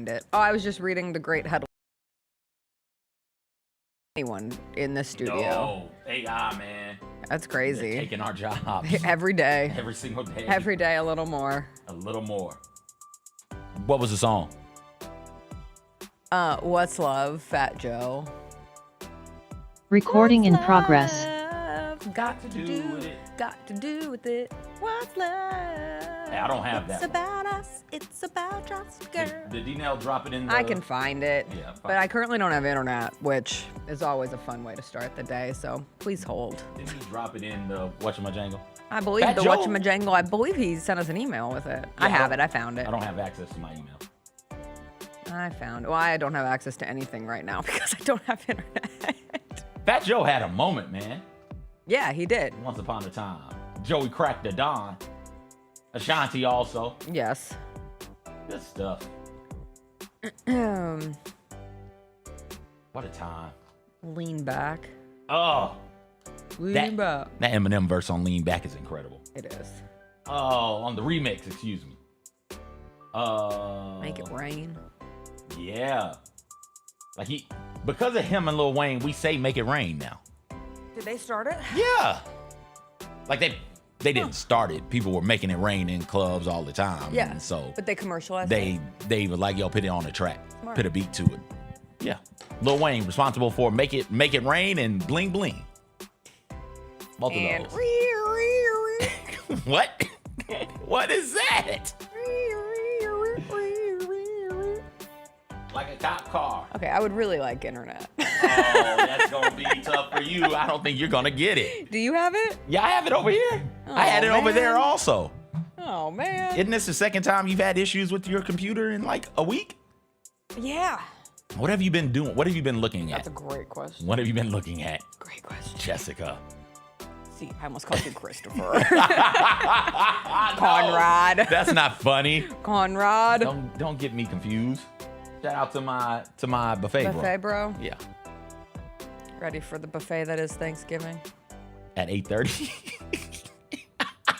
find it. Oh, I was just reading the great headline. Anyone in the studio. No, AI, man. That's crazy. They're taking our jobs. Every day. Every single day. Every day a little more. A little more. What was the song? What's Love, Fat Joe. Recording in progress. Got to do with it. Got to do with it. What's love? Hey, I don't have that. It's about us. It's about us, girl. Did D-Nell drop it in the... I can find it. Yeah, fine. But I currently don't have internet, which is always a fun way to start the day, so please hold. Didn't he drop it in the Whatchamajangle? I believe Fat the Joe. Whatchamajangle, I believe he sent us an email with it. I have it. I found it. I don't have access to my email. I found it. Well, I don't have access to anything right now because I don't have internet. Fat Joe had a moment, man. Yeah, he did. Once upon a time. Joey cracked the Don. Ashanti also. Yes. Good stuff. What a time. Lean back. Oh. Lean back. That Eminem verse on Lean Back is incredible. It is. Oh, on the remix, excuse me. Make it rain. Yeah. Like because of him and Lil Wayne, we say make it rain now. Did they start it? Yeah. Like they didn't start it. People were making it rain in clubs all the time. Yeah. And so But they commercialized it. they were like, yo, put it on the track. Smart. Put a beat to it. Yeah. Lil Wayne responsible for make it rain and bling bling. Both And of those. What? What is that? Like a cop car. Okay, I would really like internet. Oh, that's gonna be tough for you. I don't think you're gonna get it. Do you have it? Yeah, I have it over here. I had it over man. there also. Oh, man. Isn't this the second time you've had issues with your computer in like a week? Yeah. What have you been doing? What have you been looking at? That's a great question. What have you been looking at, Great question. Jessica? See, I almost called you Christopher. Conrad. That's not funny. Conrad. Don't get me confused. Shout out to my buffet, Buffet, bro. Yeah. Ready for the buffet that is Thanksgiving? At 8:30.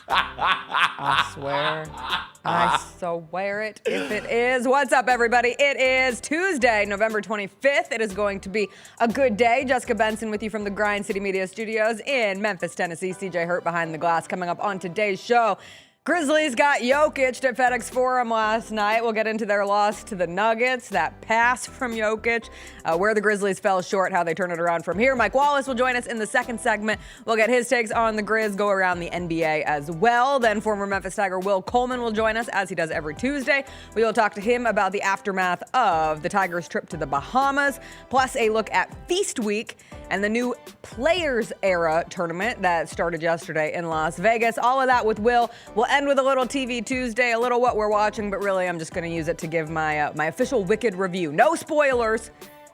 I swear. I swear it if it is. What's up, everybody? It is Tuesday, November 25th. It is going to be a good day. Jessica Benson with you from the Grind City Media Studios in Memphis, Tennessee. CJ Hurt behind the glass coming up on today's show. Grizzlies got Jokic at FedEx Forum last night. We'll get into their loss to the Nuggets, that pass from Jokic, where the Grizzlies fell short, how they turn it around from here. Mike Wallace will join us in the second segment. We'll get his takes on the Grizz, go around the NBA as well. Then former Memphis Tiger Will Coleman will join us, as he does every Tuesday. We will talk to him about the aftermath of the Tigers' trip to the Bahamas, plus a look at Feast Week and the new Players Era tournament that started yesterday in Las Vegas. All of that with Will. We'll end with a little TV Tuesday, a little what we're watching, but really I'm just going to use it to give my my official Wicked review. No spoilers.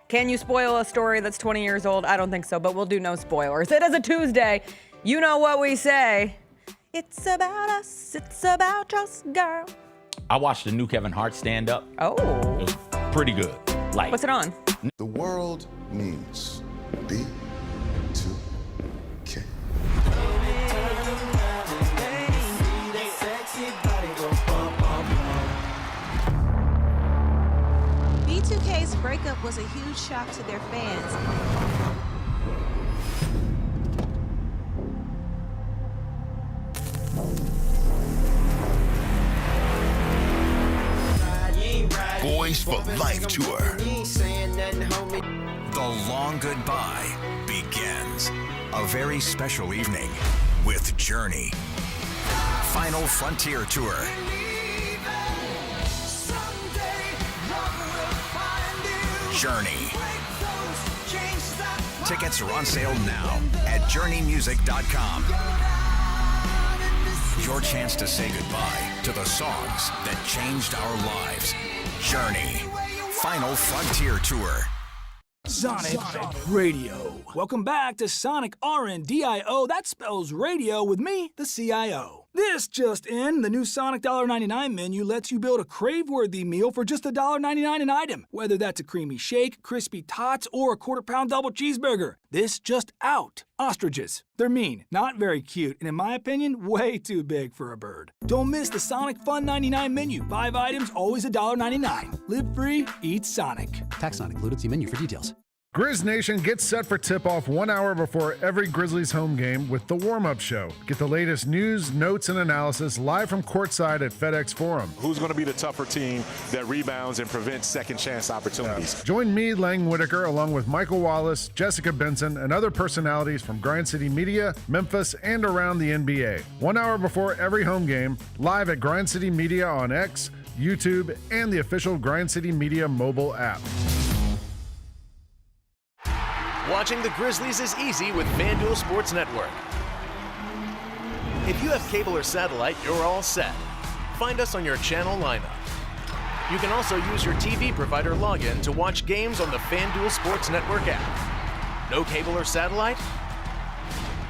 Can you spoil a story that's 20 years old? I don't think so, but we'll do no spoilers. It is a Tuesday. You know what we say. It's about us. It's about us, girl. I watched the new Kevin Hart stand-up. Oh. It was pretty good. Like, What's it on? The world needs B2K. B2K's breakup was a huge shock to their fans. Boys for Life Tour. The long goodbye begins. A very special evening with Journey. Final Frontier Tour. Journey. Tickets are on sale now at journeymusic.com. Your chance to say goodbye to the songs that changed our lives. Journey. Final Frontier Tour. Sonic Radio. Welcome back to Sonic RNDIO. That spells radio with me, the CIO. This just in, the new Sonic $1.99 menu lets you build a crave-worthy meal for just $1.99 an item, whether that's a creamy shake, crispy tots, or a quarter-pound double cheeseburger. This just out. Ostriches. They're mean, not very cute, and in my opinion, way too big for a bird. Don't miss the Sonic Fun 99 menu. 5 items, always $1.99. Live free, eat Sonic. Tax not included. See menu for details. Grizz Nation gets set for tip-off 1 hour before every Grizzlies home game with the warm-up show. Get the latest news, notes, and analysis live from courtside at FedEx Forum. Who's going to be the tougher team that rebounds and prevents second-chance opportunities? Join me, Lang Whitaker, along with Michael Wallace, Jessica Benson, and other personalities from Grind City Media, Memphis, and around the NBA. 1 hour before every home game, live at Grind City Media on X, YouTube, and the official Grind City Media mobile app. Watching the Grizzlies is easy with FanDuel Sports Network. If you have cable or satellite, you're all set. Find us on your channel lineup. You can also use your TV provider login to watch games on the FanDuel Sports Network app. No cable or satellite?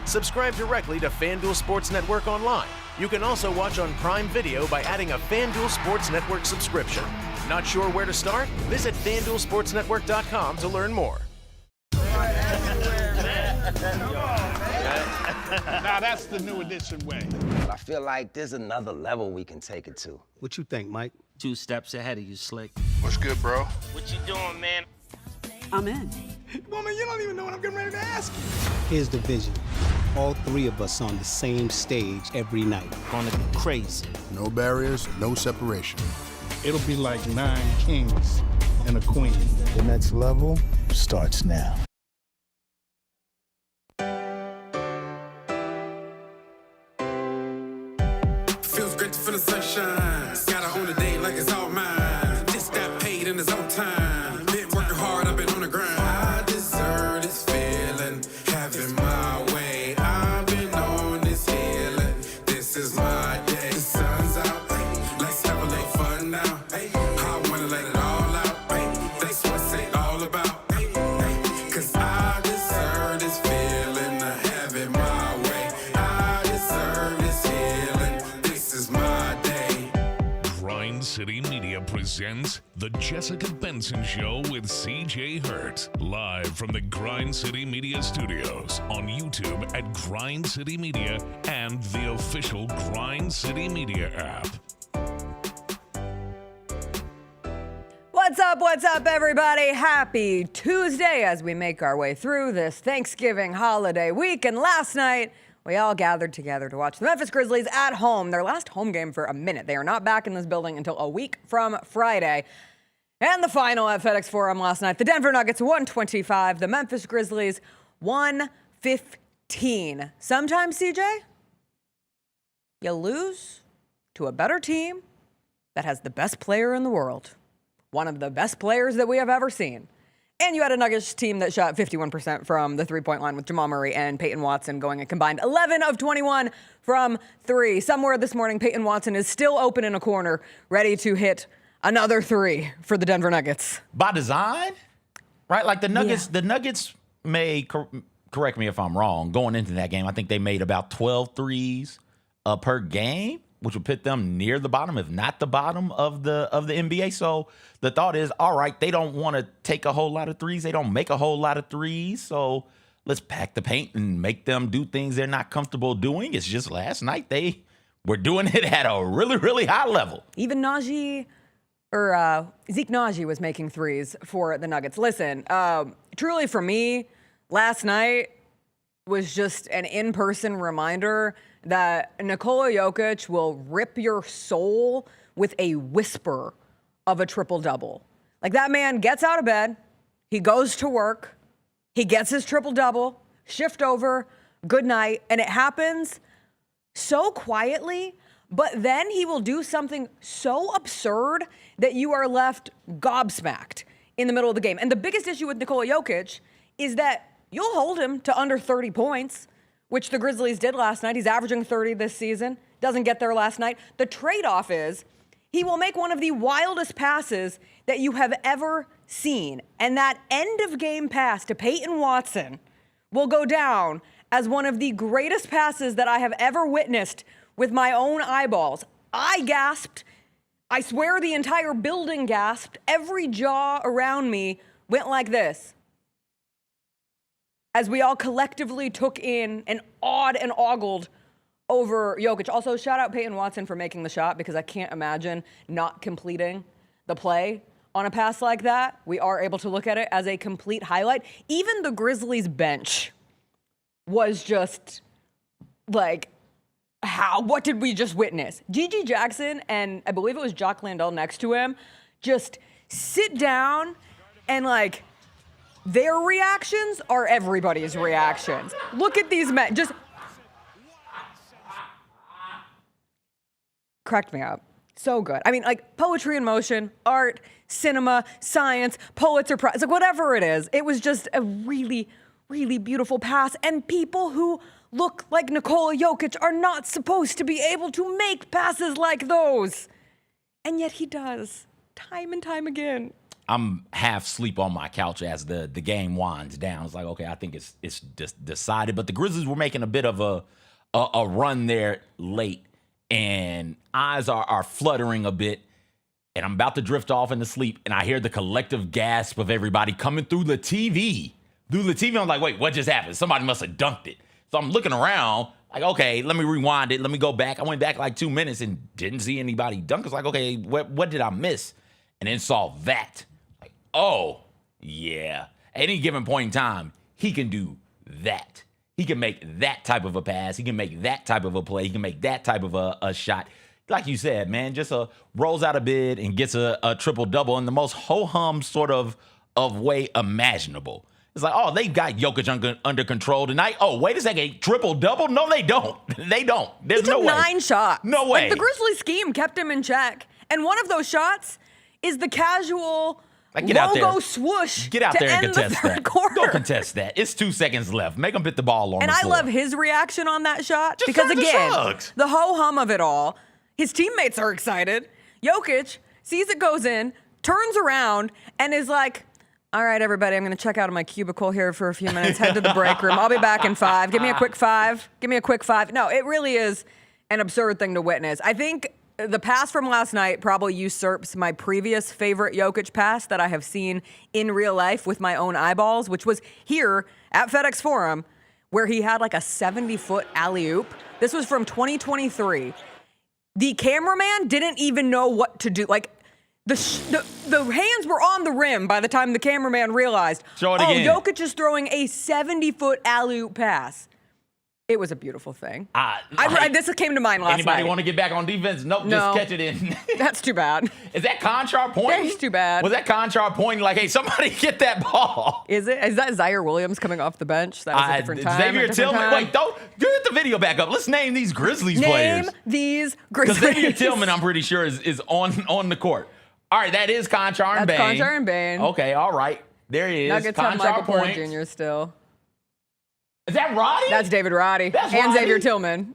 Subscribe directly to FanDuel Sports Network online. You can also watch on Prime Video by adding a FanDuel Sports Network subscription. Not sure where to start? Visit FanDuelSportsNetwork.com to learn more. Now that's the new edition way. I feel like there's another level we can take it to. What you think, Mike? 2 steps ahead of you, Slick. What's good, bro? What you doing, man? I'm in. Woman, you don't even know what I'm getting ready to ask you. Here's the vision. All 3 of us on the same stage every night. Gonna be crazy. No barriers, no separation. It'll be like 9 kings and a queen. The next level starts now. Feels great to feel the sunshine. Gotta own the day like it's all mine. Just got paid in his own time. Been working hard, I've been on the grind. I deserve this feeling, having my way. I've been on this healing. This is my day. The sun's out, let's have a little fun now. I wanna let it all out. That's what it's all about. Cause I deserve this feeling, having my way. I deserve this healing. This is my day. Grind City Media presents The Jessica Benson Show with CJ Hurt. Live from the Grind City Media Studios on YouTube at Grind City Media and the official Grind City Media app. What's up, everybody? Happy Tuesday as we make our way through this Thanksgiving holiday week. And last night, we all gathered together to watch the Memphis Grizzlies at home, their last home game for a minute. They are not back in this building until a week from Friday. And the final at FedEx Forum last night, the Denver Nuggets 125, the Memphis Grizzlies 115. Sometimes, CJ, you lose to a better team that has the best player in the world. One of the best players that we have ever seen. And you had a Nuggets team that shot 51% from the three-point line with Jamal Murray and Peyton Watson going a combined 11 of 21 from 3. Somewhere this morning, Peyton Watson is still open in a corner, ready to hit another 3 for the Denver Nuggets. By design, right? Like the Nuggets may, correct me if I'm wrong, going into that game, I think they made about 12 threes per game, which would put them near the bottom, if not the bottom of the NBA. So the thought is, all right, they don't want to take a whole lot of threes. They don't make a whole lot of threes. So let's pack the paint and make them do things they're not comfortable doing. It's just last night they were doing it at a really, really high level. Even Zeke Nagy was making threes for the Nuggets. Listen, truly for me, last night was just an in-person reminder that Nikola Jokic will rip your soul with a whisper of a triple-double. Like, that man gets out of bed, he goes to work, he gets his triple-double, shift over, good night, and it happens so quietly, but then he will do something so absurd that you are left gobsmacked in the middle of the game. And the biggest issue with Nikola Jokic is that you'll hold him to under 30 points, which the Grizzlies did last night. He's averaging 30 this season. Doesn't get there last night. The trade-off is he will make one of the wildest passes that you have ever seen. And that end-of-game pass to Peyton Watson will go down as one of the greatest passes that I have ever witnessed with my own eyeballs. I gasped. I swear the entire building gasped. Every jaw around me went like this, as we all collectively took in and awed and ogled over Jokic. Also, shout out Peyton Watson for making the shot, because I can't imagine not completing the play on a pass like that. We are able to look at it as a complete highlight. Even the Grizzlies bench was just like, what did we just witness? Gigi Jackson and I believe it was Jock Landell next to him just sit down, and like, their reactions are everybody's reactions. Look at these men, just cracked me up. So good. I mean, like, poetry in motion, art, cinema, science, Pulitzer Prize, like whatever it is. It was just a really, really beautiful pass. And people who look like Nikola Jokic are not supposed to be able to make passes like those. And yet he does, time and time again. I'm half asleep on my couch as the game winds down. It's like, okay, I think it's just decided. But the Grizzlies were making a bit of a run there late, and eyes are fluttering a bit, and I'm about to drift off into sleep, and I hear the collective gasp of everybody coming through the TV. I'm like, wait, what just happened? Somebody must have dunked it. So I'm looking around, like, okay, let me rewind it. Let me go back. I went back like 2 minutes and didn't see anybody dunk. It's like, okay, what did I miss? And then saw that. Like, oh, yeah. At any given point in time, he can do that. He can make that type of a pass. He can make that type of a play. He can make that type of a shot. Like you said, man, just rolls out of bed and gets a triple-double in the most ho-hum sort of way imaginable. It's like, oh, they've got Jokic under control tonight. Oh, wait a second, triple-double? No, they don't. They don't. There's no way. He took 9 shots. No way. Like, the Grizzlies scheme kept him in check. And one of those shots is the casual logo swoosh. Get out to there and end contest the third that. quarter. Go contest that. It's 2 seconds left. Make them hit the ball on and the floor. I love his reaction on that shot. Just because, the again, shrugs. the ho-hum of it all, his teammates are excited. Jokic sees it goes in, turns around, and is like, all right, everybody, I'm going to check out of my cubicle here for a few minutes, head to the break room. I'll be back in 5. Give me a quick 5. Give me a quick 5. No, it really is an absurd thing to witness. I think the pass from last night probably usurps my previous favorite Jokic pass that I have seen in real life with my own eyeballs, which was here at FedEx Forum, where he had like a 70-foot alley-oop. This was from 2023. The cameraman didn't even know what to do. Like, the hands were on the rim by the time the cameraman realized, Show it again. Jokic is throwing a 70-foot alley-oop pass. It was a beautiful thing. This came to mind last night. Anybody want to get back on defense? Nope, No. just catch it in. That's too bad. Is that Conchar pointing? That's too bad. Was that Conchar pointing like, hey, somebody get that ball? Is it? Is that Zaire Williams coming off the bench? That was a different time. Xavier Tillman. Wait, don't get the video back up. Let's name these Grizzlies players. Name these Because Grizzlies. Xavier Tillman, I'm pretty sure, is on the court. All right, that is Conchar and Bain. That's Conchar and Bain. Okay, all right. There he is. Nuggets have Michael Conchar Porter points. Jr. still. Is that Roddy? That's David Roddy. That's and Roddy? Xavier Tillman.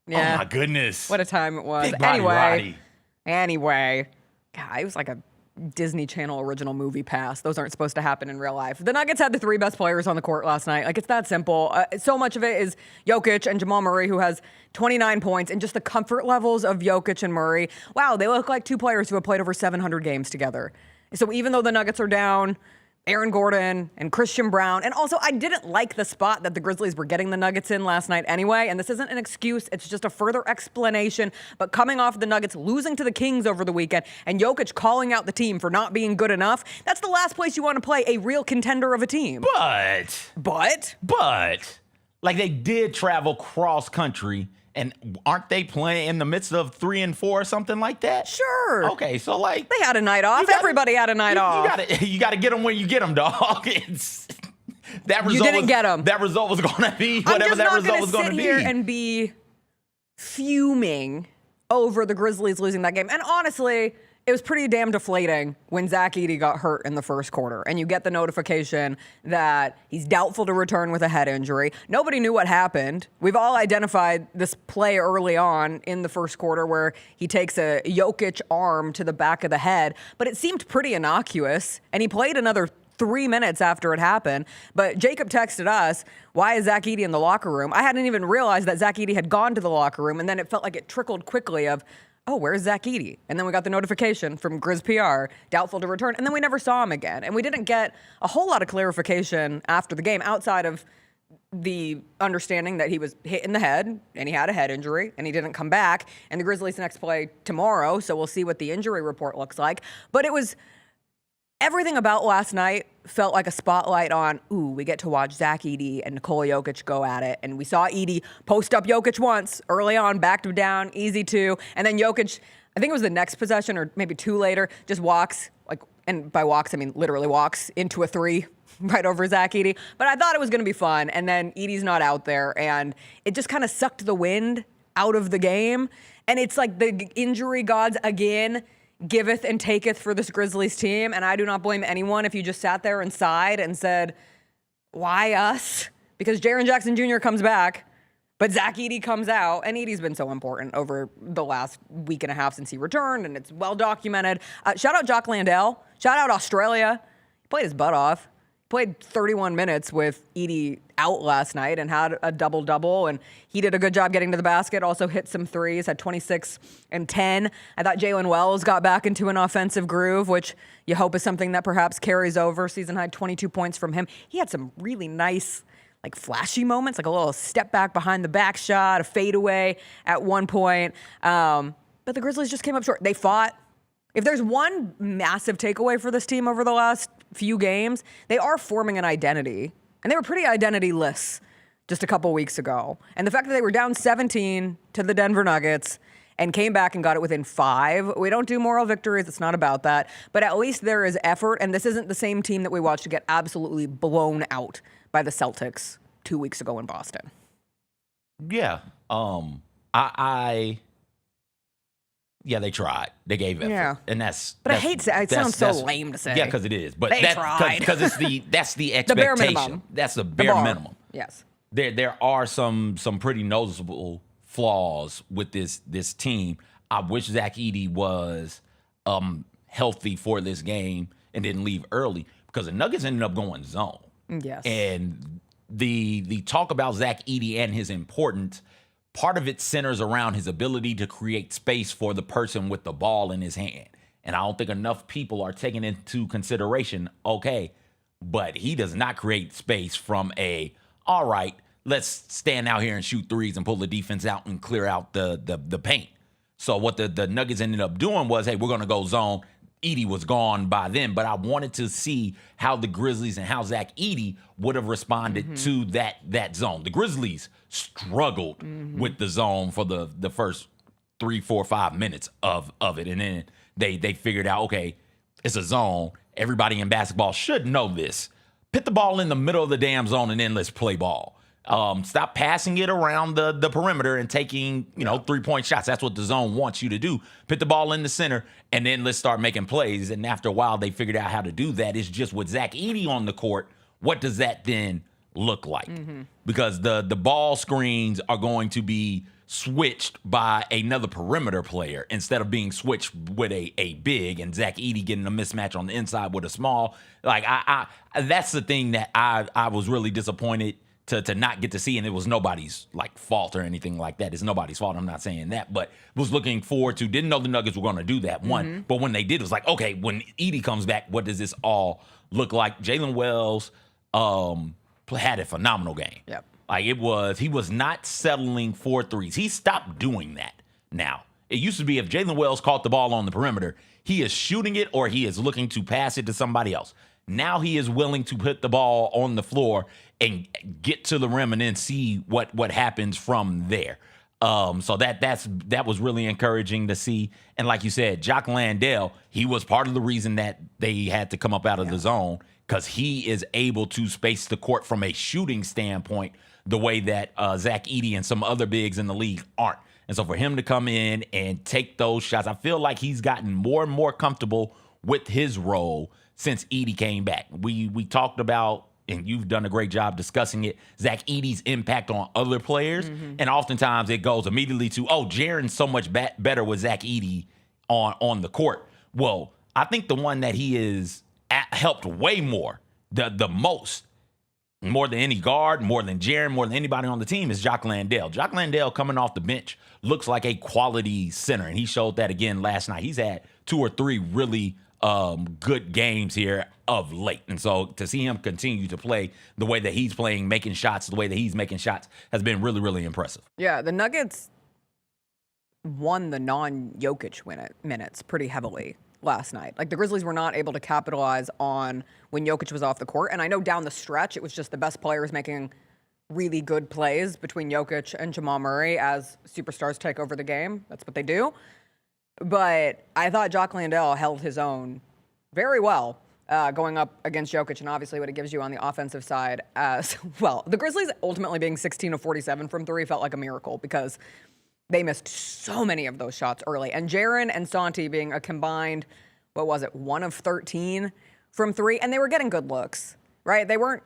Yeah. Oh, my goodness. What a time it was. Big body Roddy. Anyway. God, it was like a Disney Channel original movie pass. Those aren't supposed to happen in real life. The Nuggets had the 3 best players on the court last night. Like, it's that simple. So much of it is Jokic and Jamal Murray, who has 29 points, and just the comfort levels of Jokic and Murray. Wow, they look like 2 players who have played over 700 games together. So even though the Nuggets are down Aaron Gordon and Christian Brown, and also I didn't like the spot that the Grizzlies were getting the Nuggets in last night anyway, and this isn't an excuse, it's just a further explanation, but coming off the Nuggets losing to the Kings over the weekend, and Jokic calling out the team for not being good enough, that's the last place you want to play a real contender of a team. But, like, they did travel cross-country, and aren't they playing in the midst of 3 and 4 or something like that? Sure. Okay, so like they had a night off. Everybody had a night off. You got to get them when you get them, dog. That result you didn't get them. That result was going to be whatever that result was going to be. I'm just not going to sit here and be fuming over the Grizzlies losing that game. And honestly, it was pretty damn deflating when Zach Edey got hurt in the first quarter, and you get the notification that he's doubtful to return with a head injury. Nobody knew what happened. We've all identified this play early on in the first quarter where he takes a Jokic arm to the back of the head, but it seemed pretty innocuous, and he played another 3 minutes after it happened. But Jacob texted us, why is Zach Edey in the locker room? I hadn't even realized that Zach Edey had gone to the locker room, and then it felt like it trickled quickly of, oh, where's Zach Edey? And then we got the notification from Grizz PR, doubtful to return, and then we never saw him again. And we didn't get a whole lot of clarification after the game outside of the understanding that he was hit in the head and he had a head injury and he didn't come back. And the Grizzlies next play tomorrow, so we'll see what the injury report looks like. But it was everything about last night felt like a spotlight on, we get to watch Zach Edey and Nikola Jokic go at it. And we saw Edey post up Jokic once early on, backed him down, easy two. And then Jokic, I think it was the next possession or maybe two later, just walks, and by walks, I mean literally walks into a three right over Zach Edey. But I thought it was going to be fun. And then Edey's not out there. And it just kind of sucked the wind out of the game. And it's like the injury gods again giveth and taketh for this Grizzlies team, and I do not blame anyone if you just sat there and sighed and said, why us? Because Jaren Jackson Jr. comes back, but Zach Edey comes out, and Edey's been so important over the last week and a half since he returned, and it's well documented. Shout out Jock Landale. Shout out Australia. He played his butt off. Played 31 minutes with Edey out last night and had a double-double, and he did a good job getting to the basket, also hit some threes, had 26 and 10. I thought Jalen Wells got back into an offensive groove, which you hope is something that perhaps carries over. Season high 22 points from him. He had some really nice, flashy moments, like a little step back behind the back shot, a fadeaway at one point. But the Grizzlies just came up short. They fought. If there's one massive takeaway for this team over the last few games, they are forming an identity. And they were pretty identityless just a couple weeks ago. And the fact that they were down 17 to the Denver Nuggets and came back and got it within 5. We don't do moral victories. It's not about that. But at least there is effort. And this isn't the same team that we watched to get absolutely blown out by the Celtics 2 weeks ago in Boston. Yeah. Yeah, they tried. They gave effort. Yeah. And that's... But I hate to say, it sounds so lame to say. Yeah, because it is. But they tried. Because that's the expectation. The bare minimum. That's the bare minimum. Yes. There are some pretty noticeable flaws with this team. I wish Zach Edey was healthy for this game and didn't leave early, because the Nuggets ended up going zone. Yes. And the talk about Zach Edey and his importance, part of it centers around his ability to create space for the person with the ball in his hand. And I don't think enough people are taking into consideration, okay, but he does not create space from all right, let's stand out here and shoot threes and pull the defense out and clear out the paint. So what the Nuggets ended up doing was, hey, we're going to go zone. Edey was gone by then, but I wanted to see how the Grizzlies and how Zach Edey would have responded to that zone. The Grizzlies struggled with the zone for the first 3, 4, 5 minutes of it, and then they figured out, okay, it's a zone. Everybody in basketball should know this. Put the ball in the middle of the damn zone, and then let's play ball. Stop passing it around the perimeter and taking, 3-point shots. That's what the zone wants you to do. Put the ball in the center, and then let's start making plays. And after a while, they figured out how to do that. It's just with Zach Edey on the court, what does that then look like? Because the ball screens are going to be switched by another perimeter player instead of being switched with a big, and Zach Edey getting a mismatch on the inside with a small. I that's the thing that I was really disappointed to not get to see, and it was nobody's fault or anything like that. It's nobody's fault. I'm not saying that, but was looking forward to, didn't know the Nuggets were going to do that, one. But when they did, it was like, okay, when Edey comes back, what does this all look like? Jalen Wells had a phenomenal game. Yep. He was not settling for threes. He stopped doing that now. It used to be if Jalen Wells caught the ball on the perimeter, he is shooting it or he is looking to pass it to somebody else. Now he is willing to put the ball on the floor and get to the rim and then see what happens from there. So that was really encouraging to see. And like you said, Jock Landale, he was part of the reason that they had to come up out of the zone, because he is able to space the court from a shooting standpoint the way that Zach Edey and some other bigs in the league aren't. And so for him to come in and take those shots, I feel like he's gotten more and more comfortable with his role since Edey came back. We talked about, and you've done a great job discussing it, Zach Edey's impact on other players. And oftentimes it goes immediately to, Jaren's so much better with Zach Edey on the court. Well, I think the one that he is helped way more the most, more than any guard, more than Jaren, more than anybody on the team, is Jock Landale. Jock Landale coming off the bench looks like a quality center, and he showed that again last night. He's had 2 or 3 really good games here of late. And so to see him continue to play the way that he's playing, making shots the way that he's making shots, has been really, really impressive. Yeah, the Nuggets won the non-Jokic minutes pretty heavily last night. Like, the Grizzlies were not able to capitalize on when Jokic was off the court. And I know down the stretch, it was just the best players making really good plays between Jokic and Jamal Murray as superstars take over the game. That's what they do. But I thought Jock Landale held his own very well going up against Jokic, and obviously what it gives you on the offensive side as well. The Grizzlies ultimately being 16 of 47 from 3 felt like a miracle because they missed so many of those shots early. And Jaren and Santi being a combined, 1 of 13 from 3, and they were getting good looks, right? They weren't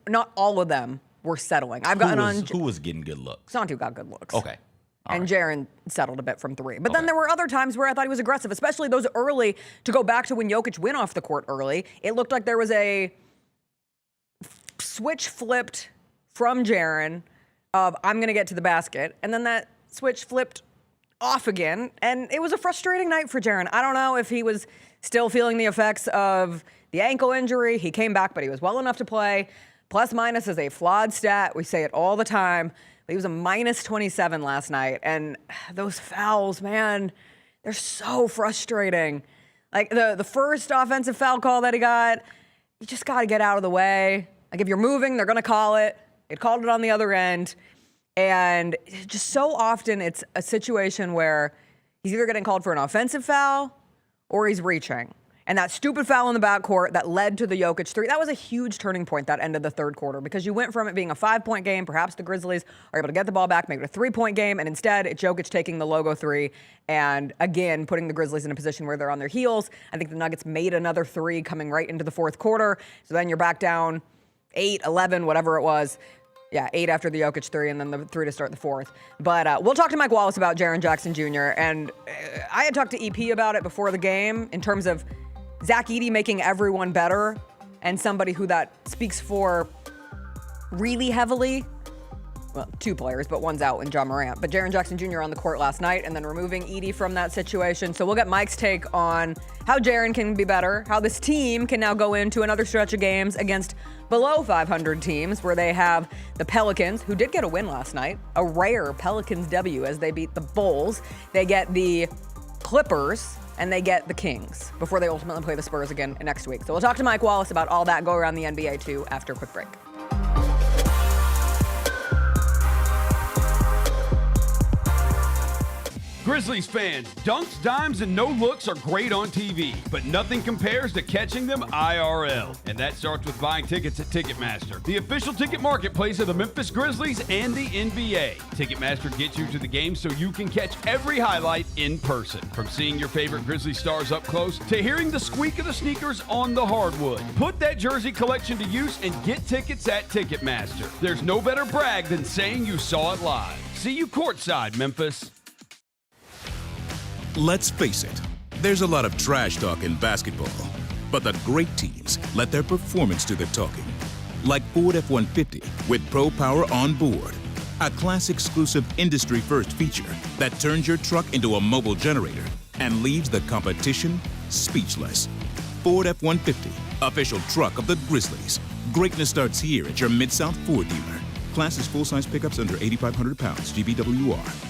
not all of them were settling. Who was getting good looks? Santi got good looks. Okay. And Jaren settled a bit from 3. But then there were other times where I thought he was aggressive, especially those early. To go back to when Jokic went off the court early, it looked like there was a switch flipped from Jaren of, I'm going to get to the basket. And then that switch flipped off again. And it was a frustrating night for Jaren. I don't know if he was still feeling the effects of the ankle injury. He came back, but he was well enough to play. Plus minus is a flawed stat. We say it all the time. He was a minus 27 last night. And those fouls, man, they're so frustrating. Like the first offensive foul call that he got, you just got to get out of the way. Like, if you're moving, they're going to call it. It called it on the other end. And just so often it's a situation where he's either getting called for an offensive foul or he's reaching. And that stupid foul in the backcourt that led to the Jokic 3, that was a huge turning point that end of the third quarter, because you went from it being a 5-point game, perhaps the Grizzlies are able to get the ball back, make it a 3-point game, and instead it's Jokic taking the logo 3 and, again, putting the Grizzlies in a position where they're on their heels. I think the Nuggets made another 3 coming right into the fourth quarter, so then you're back down 8, 11, whatever it was. Yeah, 8 after the Jokic 3, and then the 3 to start the fourth. But we'll talk to Mike Wallace about Jaren Jackson Jr., and I had talked to EP about it before the game in terms of Zach Edey making everyone better, and somebody who that speaks for really heavily. Well, 2 players, but one's out in John Morant. But Jaren Jackson Jr. on the court last night, and then removing Edey from that situation. So we'll get Mike's take on how Jaren can be better, how this team can now go into another stretch of games against below 500 teams, where they have the Pelicans, who did get a win last night, a rare Pelicans W as they beat the Bulls. They get the Clippers, and they get the Kings before they ultimately play the Spurs again next week. So we'll talk to Mike Wallace about all that, go around the NBA too, after a quick break. Grizzlies fans, dunks, dimes, and no-looks are great on TV, but nothing compares to catching them IRL. And that starts with buying tickets at Ticketmaster, the official ticket marketplace of the Memphis Grizzlies and the NBA. Ticketmaster gets you to the game so you can catch every highlight in person. From seeing your favorite Grizzly stars up close to hearing the squeak of the sneakers on the hardwood. Put that jersey collection to use and get tickets at Ticketmaster. There's no better brag than saying you saw it live. See you courtside, Memphis. Let's face it, there's a lot of trash talk in basketball, but the great teams let their performance do the talking. Like Ford F-150 with Pro Power on board, a class-exclusive industry-first feature that turns your truck into a mobile generator and leaves the competition speechless. Ford F-150, official truck of the Grizzlies. Greatness starts here at your Mid-South Ford dealer. Class is full-size pickups under 8,500 pounds, GVWR.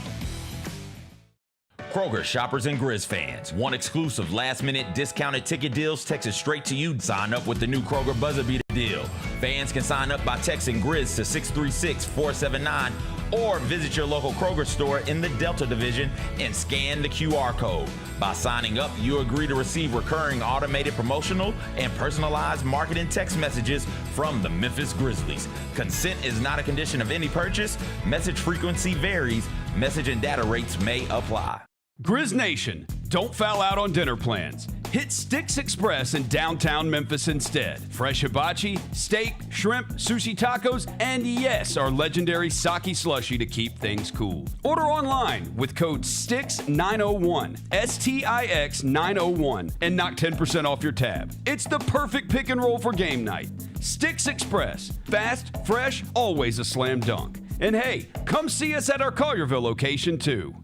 Kroger shoppers and Grizz fans, want exclusive last-minute discounted ticket deals texted straight to you. Sign up with the new Kroger Buzzer Beater deal. Fans can sign up by texting Grizz to 636-479 or visit your local Kroger store in the Delta Division and scan the QR code. By signing up, you agree to receive recurring automated promotional and personalized marketing text messages from the Memphis Grizzlies. Consent is not a condition of any purchase. Message frequency varies. Message and data rates may apply. Grizz Nation, don't foul out on dinner plans. Hit Sticks Express in downtown Memphis instead. Fresh hibachi, steak, shrimp, sushi tacos, and yes, our legendary sake slushy to keep things cool. Order online with code STIX901, STIX 901, and knock 10% off your tab. It's the perfect pick and roll for game night. Sticks Express, fast, fresh, always a slam dunk. And hey, come see us at our Collierville location too.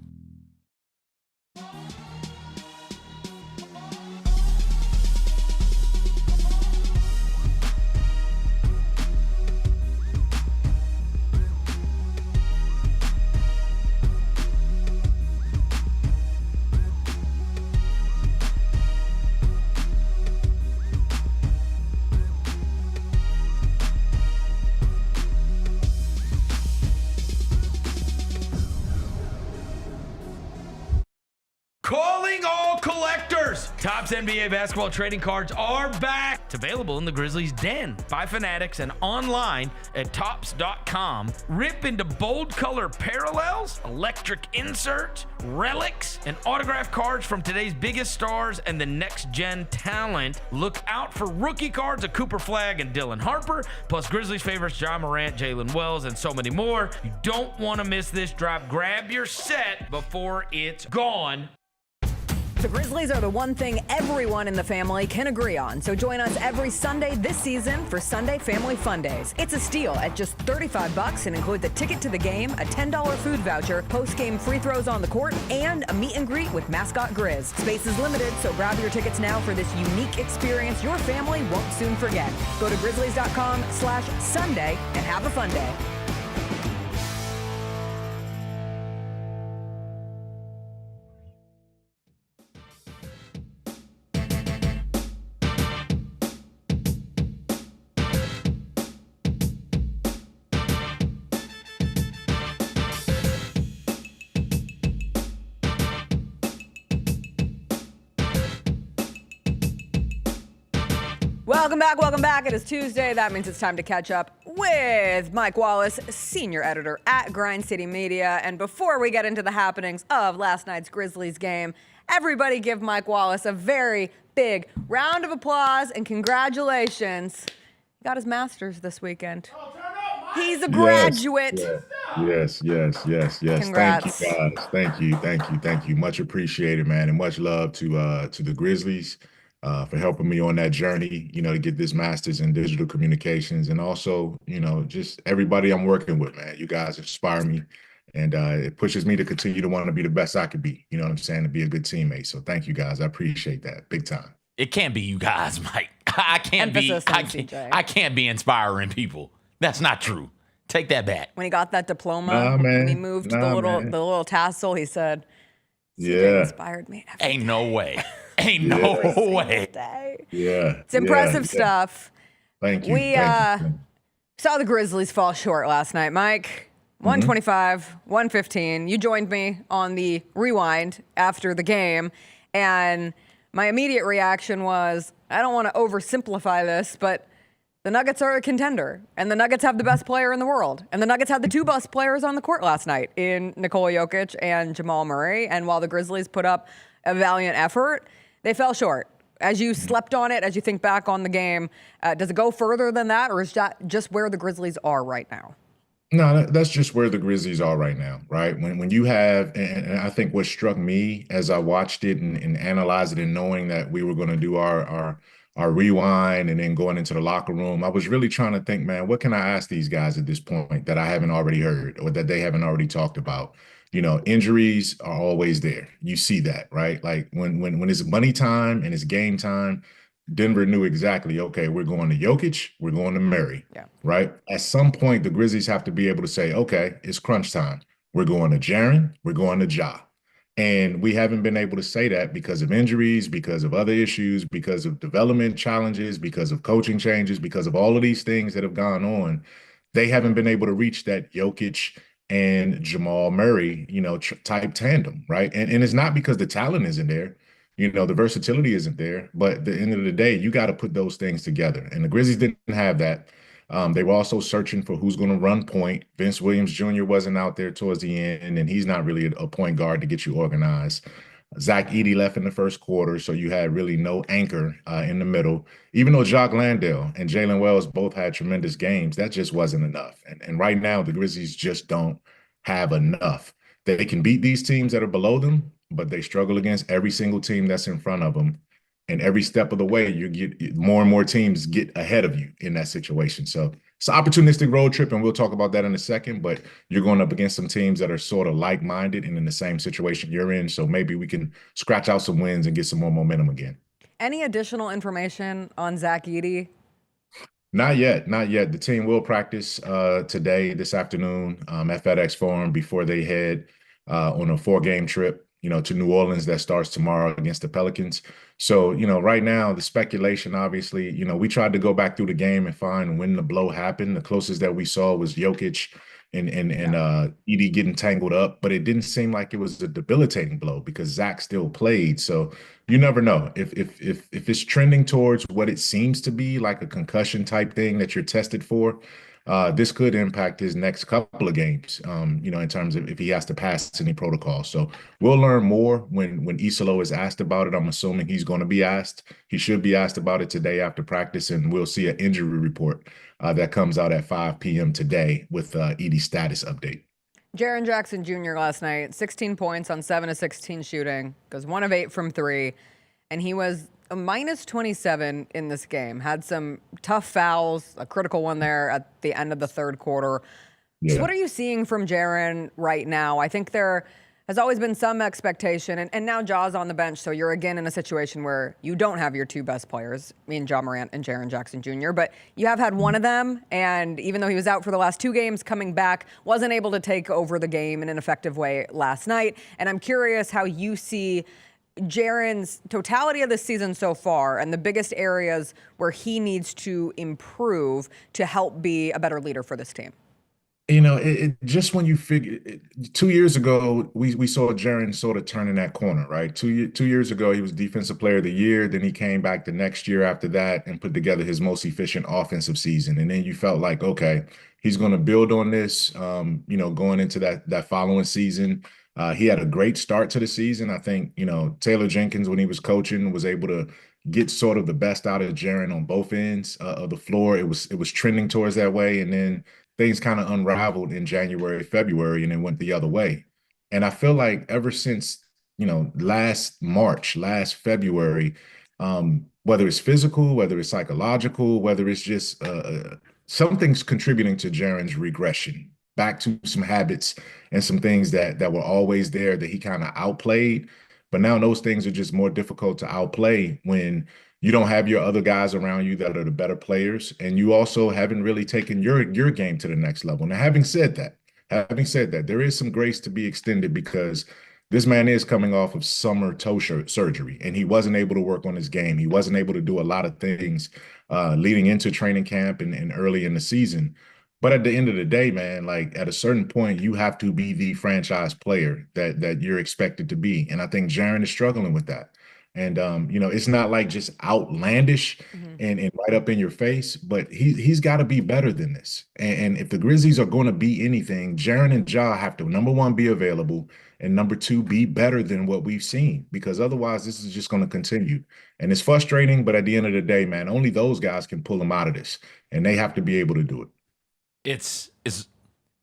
Calling all collectors! Topps NBA basketball trading cards are back. It's available in the Grizzlies Den by Fanatics and online at Topps.com. Rip into bold color parallels, electric inserts, relics, and autographed cards from today's biggest stars and the next gen talent. Look out for rookie cards of Cooper Flagg and Dylan Harper, plus Grizzlies favorites John Morant, Jalen Wells, and so many more. You don't want to miss this drop. Grab your set before it's gone. The Grizzlies are the one thing everyone in the family can agree on. So join us every Sunday this season for Sunday Family Fun Days. It's a steal at just $35 and includes a ticket to the game, a $10 food voucher, post-game free throws on the court, and a meet and greet with mascot Grizz. Space is limited, so grab your tickets now for this unique experience your family won't soon forget. Go to grizzlies.com/Sunday and have a fun day. Welcome back. It is Tuesday. That means it's time to catch up with Mike Wallace, senior editor at Grind City Media. And before we get into the happenings of last night's Grizzlies game, everybody give Mike Wallace a very big round of applause and congratulations. He got his master's this weekend. He's a graduate. Yes. Congrats. Thank you, guys. Thank you. Much appreciated, man, and much love to the Grizzlies. For helping me on that journey, to get this master's in digital communications, and also, just everybody I'm working with, man. You guys inspire me, and it pushes me to continue to want to be the best I could be. You know what I'm saying? To be a good teammate. So thank you, guys. I appreciate that big time. It can't be you guys, Mike. I can't be inspiring people. That's not true. Take that back. When he got that diploma, when he moved the little tassel, he said, "CJ inspired me." Ain't no way. Ain't no way. Yeah. It's impressive stuff. Thank you. We saw the Grizzlies fall short last night, Mike. 125, 115. You joined me on the rewind after the game, and my immediate reaction was, I don't want to oversimplify this, but the Nuggets are a contender, and the Nuggets have the best player in the world, and the Nuggets had the two best players on the court last night in Nikola Jokic and Jamal Murray, and while the Grizzlies put up a valiant effort, they fell short. As you slept on it, as you think back on the game, does it go further than that, or is that just where the Grizzlies are right now? No, that's just where the Grizzlies are right now, right? When you have, and I think what struck me as I watched it and analyzed it, and knowing that we were going to do our rewind and then going into the locker room, I was really trying to think, man, what can I ask these guys at this point that I haven't already heard or that they haven't already talked about? Injuries are always there. You see that, right? Like when it's money time and it's game time, Denver knew exactly, okay, we're going to Jokic, we're going to Murray, right? At some point, the Grizzlies have to be able to say, okay, it's crunch time. We're going to Jaren, we're going to Ja. And we haven't been able to say that because of injuries, because of other issues, because of development challenges, because of coaching changes, because of all of these things that have gone on. They haven't been able to reach that Jokic and Jamal Murray, type tandem, right? And it's not because the talent isn't there, the versatility isn't there, but at the end of the day, you got to put those things together. And the Grizzlies didn't have that. They were also searching for who's going to run point. Vince Williams Jr. wasn't out there towards the end, and he's not really a point guard to get you organized. Zach Edey left in the first quarter, so you had really no anchor in the middle. Even though Jock Landale and Jalen Wells both had tremendous games, that just wasn't enough. And right now, the Grizzlies just don't have enough. They can beat these teams that are below them, but they struggle against every single team that's in front of them. And every step of the way, you get more and more teams get ahead of you in that situation. So it's an opportunistic road trip, and we'll talk about that in a second, but you're going up against some teams that are sort of like-minded and in the same situation you're in. So maybe we can scratch out some wins and get some more momentum again. Any additional information on Zach Edey? Not yet. Not yet. The team will practice today, this afternoon at FedEx Forum before they head on a 4-game trip, to New Orleans that starts tomorrow against the Pelicans. So, right now, the speculation, obviously, we tried to go back through the game and find when the blow happened. The closest that we saw was Jokic and Edey getting tangled up, but it didn't seem like it was a debilitating blow because Zach still played. So you never know if it's trending towards what it seems to be, like a concussion type thing that you're tested for. This could impact his next couple of games, in terms of if he has to pass any protocol. So we'll learn more when Isolo is asked about it. I'm assuming he's going to be asked. He should be asked about it today after practice, and we'll see an injury report that comes out at 5 p.m. today with Edey's status update. Jaren Jackson Jr. last night, 16 points on 7 of 16 shooting, goes 1 of 8 from 3, and he was a minus 27 in this game. Had some tough fouls, a critical one there at the end of the third quarter. Yeah. So what are you seeing from Jaren right now? I think there has always been some expectation, and now Ja's on the bench, so you're again in a situation where you don't have your two best players, Ja Morant and Jaren Jackson Jr., but you have had one of them, and even though he was out for the last 2 games, coming back, wasn't able to take over the game in an effective way last night. And I'm curious how you see Jaren's totality of the season so far and the biggest areas where he needs to improve to help be a better leader for this team. It just when you figure 2 years ago, we saw Jaren sort of turning that corner, right? 2 years ago, he was Defensive Player of the Year. Then he came back the next year after that and put together his most efficient offensive season. And then you felt like, okay, he's going to build on this, going into that following season. He had a great start to the season. I think, Taylor Jenkins, when he was coaching, was able to get sort of the best out of Jaren on both ends of the floor. It was trending towards that way. And then things kind of unraveled in January, February, and then went the other way. And I feel like ever since, last March, last February, whether it's physical, whether it's psychological, whether it's just something's contributing to Jaren's regression back to some habits and some things that were always there that he kind of outplayed. But now those things are just more difficult to outplay when you don't have your other guys around you that are the better players, and you also haven't really taken your game to the next level. Now, having said that, there is some grace to be extended because this man is coming off of summer toe surgery, and he wasn't able to work on his game. He wasn't able to do a lot of things leading into training camp and early in the season. But at the end of the day, man, like at a certain point, you have to be the franchise player that you're expected to be. And I think Jaren is struggling with that. And, it's not like just outlandish and right up in your face, but he's got to be better than this. And if the Grizzlies are going to be anything, Jaren and Ja have to, number one, be available, and number two, be better than what we've seen, because otherwise this is just going to continue. And it's frustrating, but at the end of the day, man, only those guys can pull them out of this, and they have to be able to do it. It's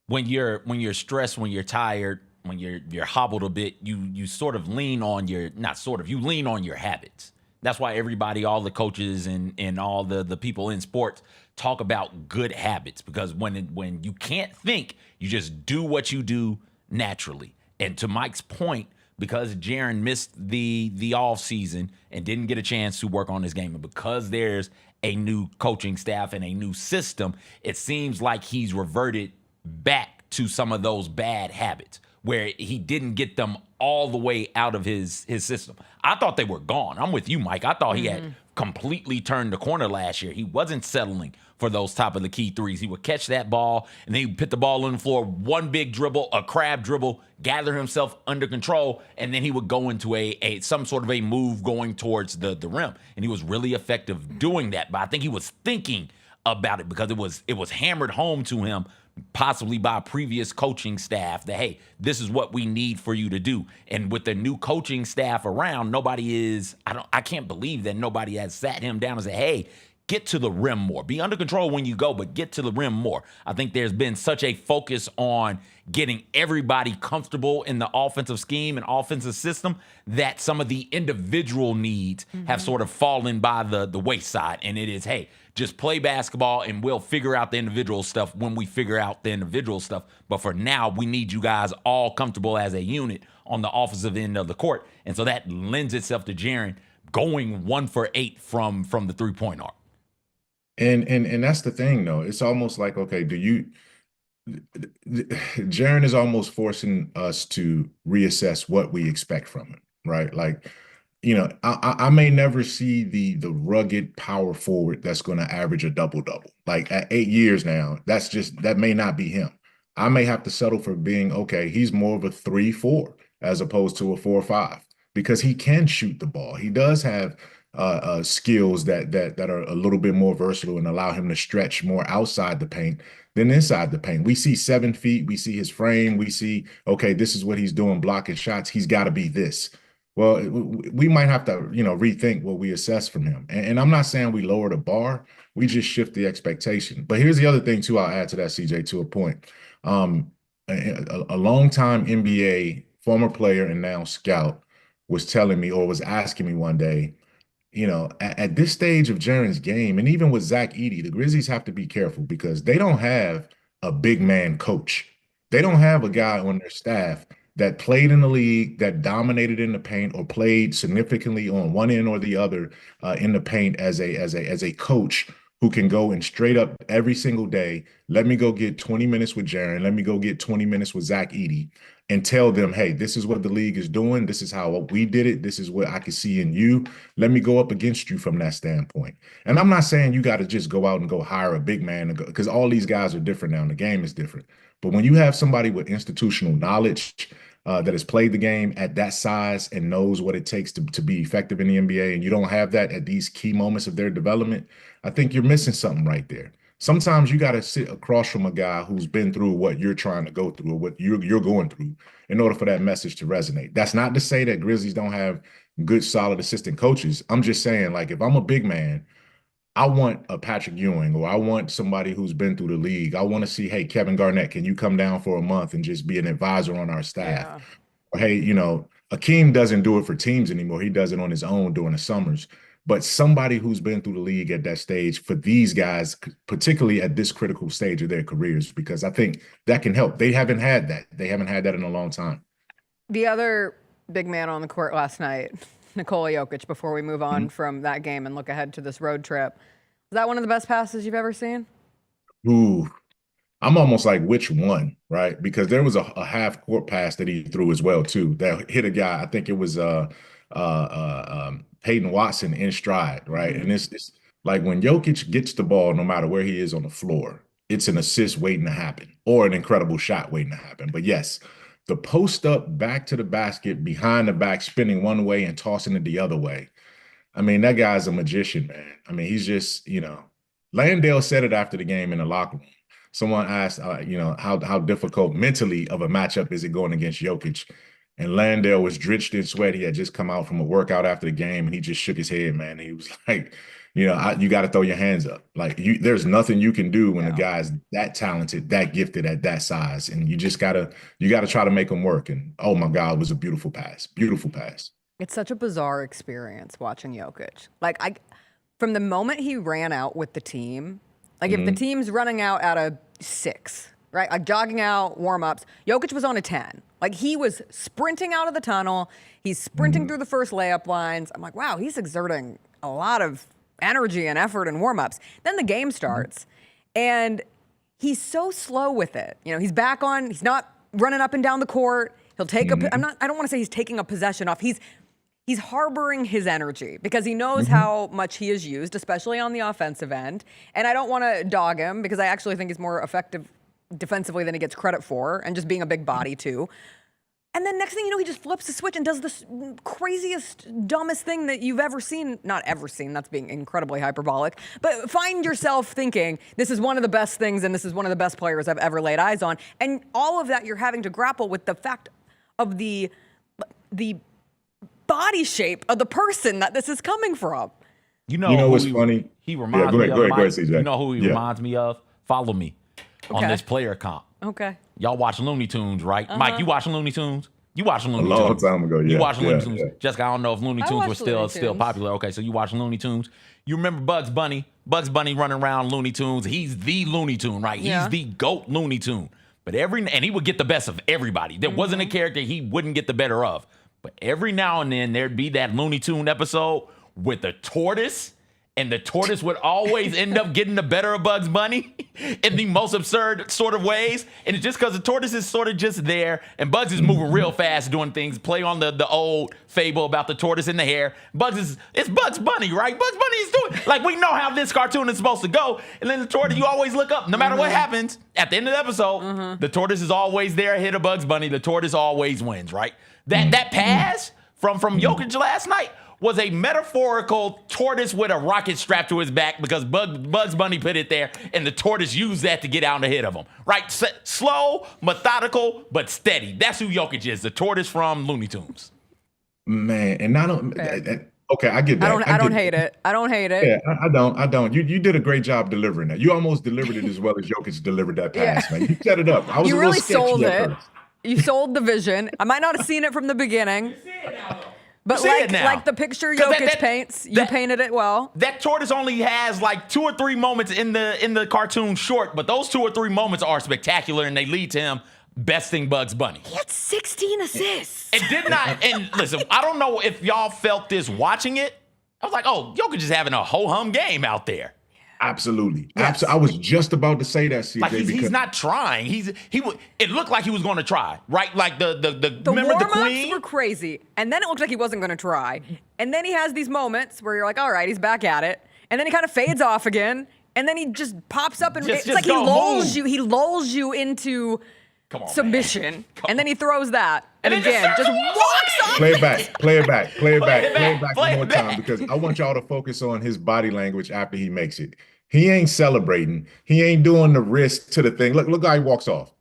when you're stressed, when you're tired, when you're hobbled a bit, you sort of lean on you lean on your habits. That's why everybody, all the coaches and all the people in sports talk about good habits, because when you can't think, you just do what you do naturally. And to Mike's point, because Jaren missed the off season and didn't get a chance to work on his game, and because there's a new coaching staff and a new system, it seems like he's reverted back to some of those bad habits where he didn't get them all the way out of his system. I thought they were gone. I'm with you, Mike. I thought he had completely turned the corner last year. He wasn't settling for those top of the key threes. He would catch that ball, and then he would put the ball on the floor, one big dribble, a crab dribble, gather himself under control, and then he would go into some sort of a move going towards the rim. And he was really effective doing that. But I think he was thinking about it because it was hammered home to him, possibly by a previous coaching staff, that, hey, this is what we need for you to do. And with the new coaching staff around, I can't believe that nobody has sat him down and said, hey, get to the rim more. Be under control when you go, but get to the rim more. I think there's been such a focus on getting everybody comfortable in the offensive scheme and offensive system that some of the individual needs have sort of fallen by the wayside. And it is, hey, just play basketball and we'll figure out the individual stuff when we figure out the individual stuff. But for now, we need you guys all comfortable as a unit on the offensive end of the court. And so that lends itself to Jaren going 1 for 8 from the three-point arc. And that's the thing, though. It's almost like, okay, Jaren is almost forcing us to reassess what we expect from him, right? Like, I may never see the rugged power forward that's going to average a double-double. Like at 8 years now, that may not be him. I may have to settle for being, okay, he's more of a 3-4 as opposed to a 4-5 because he can shoot the ball. He does have skills that are a little bit more versatile and allow him to stretch more outside the paint than inside the paint. We see 7 feet, we see his frame, we see, okay, this is what he's doing, blocking shots. He's got to be this. Well, we might have to, rethink what we assess from him. And I'm not saying we lower the bar, we just shift the expectation. But here's the other thing too, I'll add to that, CJ, to a point. A longtime NBA former player and now scout was telling me or was asking me one day, at this stage of Jaren's game, and even with Zach Edey, the Grizzlies have to be careful because they don't have a big man coach. They don't have a guy on their staff that played in the league, that dominated in the paint, or played significantly on one end or the other in the paint as a coach who can go and straight up every single day, let me go get 20 minutes with Jaren, let me go get 20 minutes with Zach Edey, and tell them, hey, this is what the league is doing. This is how we did it. This is what I can see in you. Let me go up against you from that standpoint. And I'm not saying you got to just go out and go hire a big man because all these guys are different now and the game is different. But when you have somebody with institutional knowledge that has played the game at that size and knows what it takes to be effective in the NBA, and you don't have that at these key moments of their development, I think you're missing something right there. Sometimes you got to sit across from a guy who's been through what you're trying to go through or what you're going through in order for that message to resonate. That's not to say that Grizzlies don't have good, solid assistant coaches. I'm just saying, like, if I'm a big man, I want a Patrick Ewing or I want somebody who's been through the league. I want to see, hey, Kevin Garnett, can you come down for a month and just be an advisor on our staff? Yeah. Or, hey, Akeem doesn't do it for teams anymore. He does it on his own during the summers. But somebody who's been through the league at that stage for these guys, particularly at this critical stage of their careers, because I think that can help. They haven't had that. They haven't had that in a long time. The other big man on the court last night, Nikola Jokic, before we move on from that game and look ahead to this road trip, was that one of the best passes you've ever seen? Ooh, I'm almost like, which one, right? Because there was a half-court pass that he threw as well, too, that hit a guy. I think it was Peyton Watson in stride, right? And it's like when Jokic gets the ball, no matter where he is on the floor, it's an assist waiting to happen or an incredible shot waiting to happen. But yes, the post up back to the basket, behind the back, spinning one way and tossing it the other way. I mean, that guy's a magician, man. I mean, he's just, Landale said it after the game in the locker room. Someone asked, how difficult mentally of a matchup is it going against Jokic? And Landale was drenched in sweat. He had just come out from a workout after the game, and he just shook his head, man. He was like, you got to throw your hands up. Like, there's nothing you can do when a guy's that talented, that gifted at that size. And you just got to try to make him work. And, oh, my God, it was a beautiful pass. Beautiful pass. It's such a bizarre experience watching Jokic. Like, from the moment he ran out with the team, like if the team's running out at a 6, right? Like jogging out, warm-ups, Jokic was on a 10. Like he was sprinting out of the tunnel. He's sprinting through the first layup lines. I'm like, wow, he's exerting a lot of energy and effort in warm-ups. Then the game starts, and he's so slow with it. He's back on. He's not running up and down the court. He'll take I don't want to say he's taking a possession off. He's harboring his energy because he knows how much he is used, especially on the offensive end. And I don't want to dog him because I actually think he's more effective defensively than he gets credit for, and just being a big body too. And then next thing you know, he just flips the switch and does the craziest, dumbest thing that you've ever seen. Not ever seen, that's being incredibly hyperbolic. But find yourself thinking, this is one of the best things and this is one of the best players I've ever laid eyes on. And all of that you're having to grapple with the fact of the body shape of the person that this is coming from. You know what's funny? He reminds me of Mike. You know who he reminds me of? Follow me on this player comp. Okay. Y'all watch Looney Tunes, right? Mike, you watching Looney Tunes? You watching Looney Tunes? A long time ago, yeah. You watching Looney Yeah, Tunes? yeah. Jessica, I don't know if Looney Tunes were still popular. Okay, so you watching Looney Tunes. You remember Bugs Bunny? Bugs Bunny running around Looney Tunes. He's the Looney Tune, right? He's the GOAT Looney Tune. But and he would get the best of everybody. There wasn't a character he wouldn't get the better of. But every now and then there'd be that Looney Tune episode with the tortoise. And the tortoise would always end up getting the better of Bugs Bunny in the most absurd sort of ways. And it's just because the tortoise is sort of just there and Bugs is moving real fast doing things, play on the old fable about the tortoise and the hare. It's Bugs Bunny, right? Bugs Bunny is doing, like, we know how this cartoon is supposed to go. And then the tortoise, you always look up, no matter what happens, at the end of the episode, the tortoise is always there ahead of Bugs Bunny. The tortoise always wins, right? That pass from Jokic last night was a metaphorical tortoise with a rocket strapped to his back because Bugs Bunny put it there, and the tortoise used that to get out ahead of him. Right? Slow, methodical, but steady. That's who Jokic is, the tortoise from Looney Tunes. Man, and I don't. Okay, I get that. I don't hate it. I don't hate it. Yeah, I don't. You did a great job delivering that. You almost delivered it as well as Jokic delivered that pass, man. You set it up. I was you a really little sold sketchy at it. first. You sold the vision. I might not have seen it from the beginning. But like the picture Jokic paints, you painted it well. That tortoise only has like 2 or 3 moments in the cartoon short, but those 2 or 3 moments are spectacular and they lead to him besting Bugs Bunny. He had 16 assists. It did not. And listen, I don't know if y'all felt this watching it. I was like, oh, Jokic is having a ho-hum game out there. Absolutely. Yes. I was just about to say that, CJ. Like he's not trying. It looked like he was going to try, right? Like the remember the warm-ups Queen were crazy, and then it looked like he wasn't going to try. And then he has these moments where you're like, all right, he's back at it, and then he kind of fades off again, and then he just pops up and it's like he lulls you. He lulls you into submission, and then he throws that, and again just walks off. Play it back one more time because I want y'all to focus on his body language after he makes it. He ain't celebrating. He ain't doing the wrist to the thing. Look how he walks off.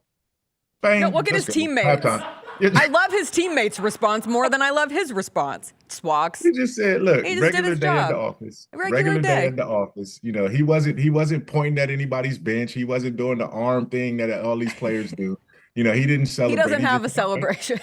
Bang. No, look at his teammates. I love his teammates' response more than I love his response. Swags. He just said, look, he just regular day at the office. Regular day at the office. You know, he wasn't pointing at anybody's bench. He wasn't doing the arm thing that all these players do. You know, he didn't celebrate. He doesn't have a celebration.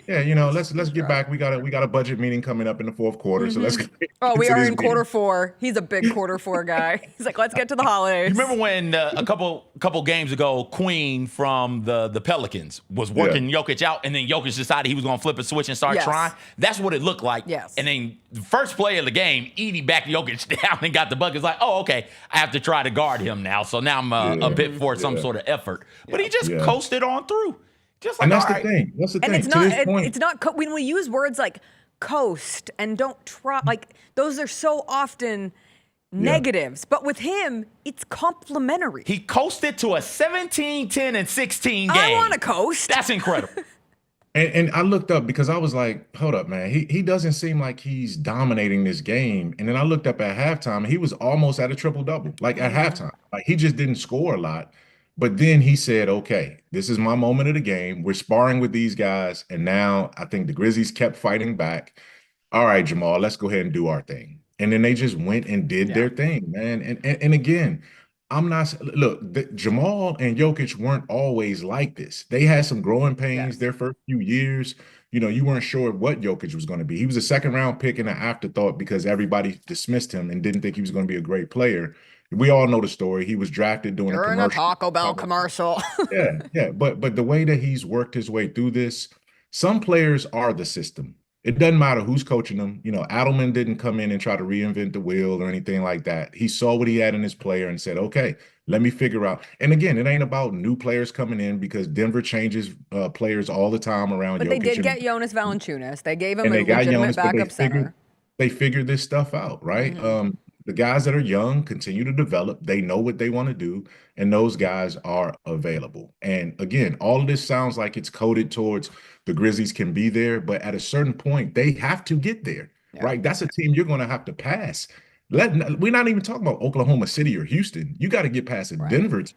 Yeah, you know, let's get back. We got a budget meeting coming up in the fourth quarter, so let's get we are in quarter 4. He's a big quarter 4 guy. He's like, let's get to the holidays. You remember when a couple games ago, Queen from the Pelicans was working Jokic out, and then Jokic decided he was going to flip a switch and start trying? That's what it looked like. Yes. And then the first play of the game, Edey backed Jokic down and got the bucket. It's like, oh, okay, I have to try to guard him now. So now I'm a bit for some sort of effort. But he just coasted on through. Just like, and that's all the thing. That's the thing. And it's not when we use words like coast and don't try, like those are so often negatives. But with him, it's complimentary. He coasted to a 17, 10, and 16 game. I want to coast. That's incredible. And I looked up because I was like, hold up, man. He doesn't seem like he's dominating this game. And then I looked up at halftime, and he was almost at a triple-double, like at halftime. Like he just didn't score a lot. But then he said, okay, this is my moment of the game. We're sparring with these guys. And now I think the Grizzlies kept fighting back. All right, Jamal, let's go ahead and do our thing. And then they just went and did their thing, man. And again, Jamal and Jokic weren't always like this. They had some growing pains their first few years. You know, you weren't sure what Jokic was going to be. He was a second-round pick and an afterthought because everybody dismissed him and didn't think he was going to be a great player. We all know the story. He was drafted doing a commercial. You're in a Taco Bell commercial. Yeah. But the way that he's worked his way through this, some players are the system. It doesn't matter who's coaching them. You know, Adelman didn't come in and try to reinvent the wheel or anything like that. He saw what he had in his player and said, okay, let me figure out. And again, it ain't about new players coming in because Denver changes players all the time around Jokic. But they did get Jonas Valanciunas. They gave him a legitimate backup center. They figured this stuff out, right? The guys that are young continue to develop. They know what they want to do, and those guys are available. And again, all of this sounds like it's coded towards the Grizzlies can be there, but at a certain point, they have to get there, right? That's a team you're going to have to pass. We're not even talking about Oklahoma City or Houston. You got to get past a Denver team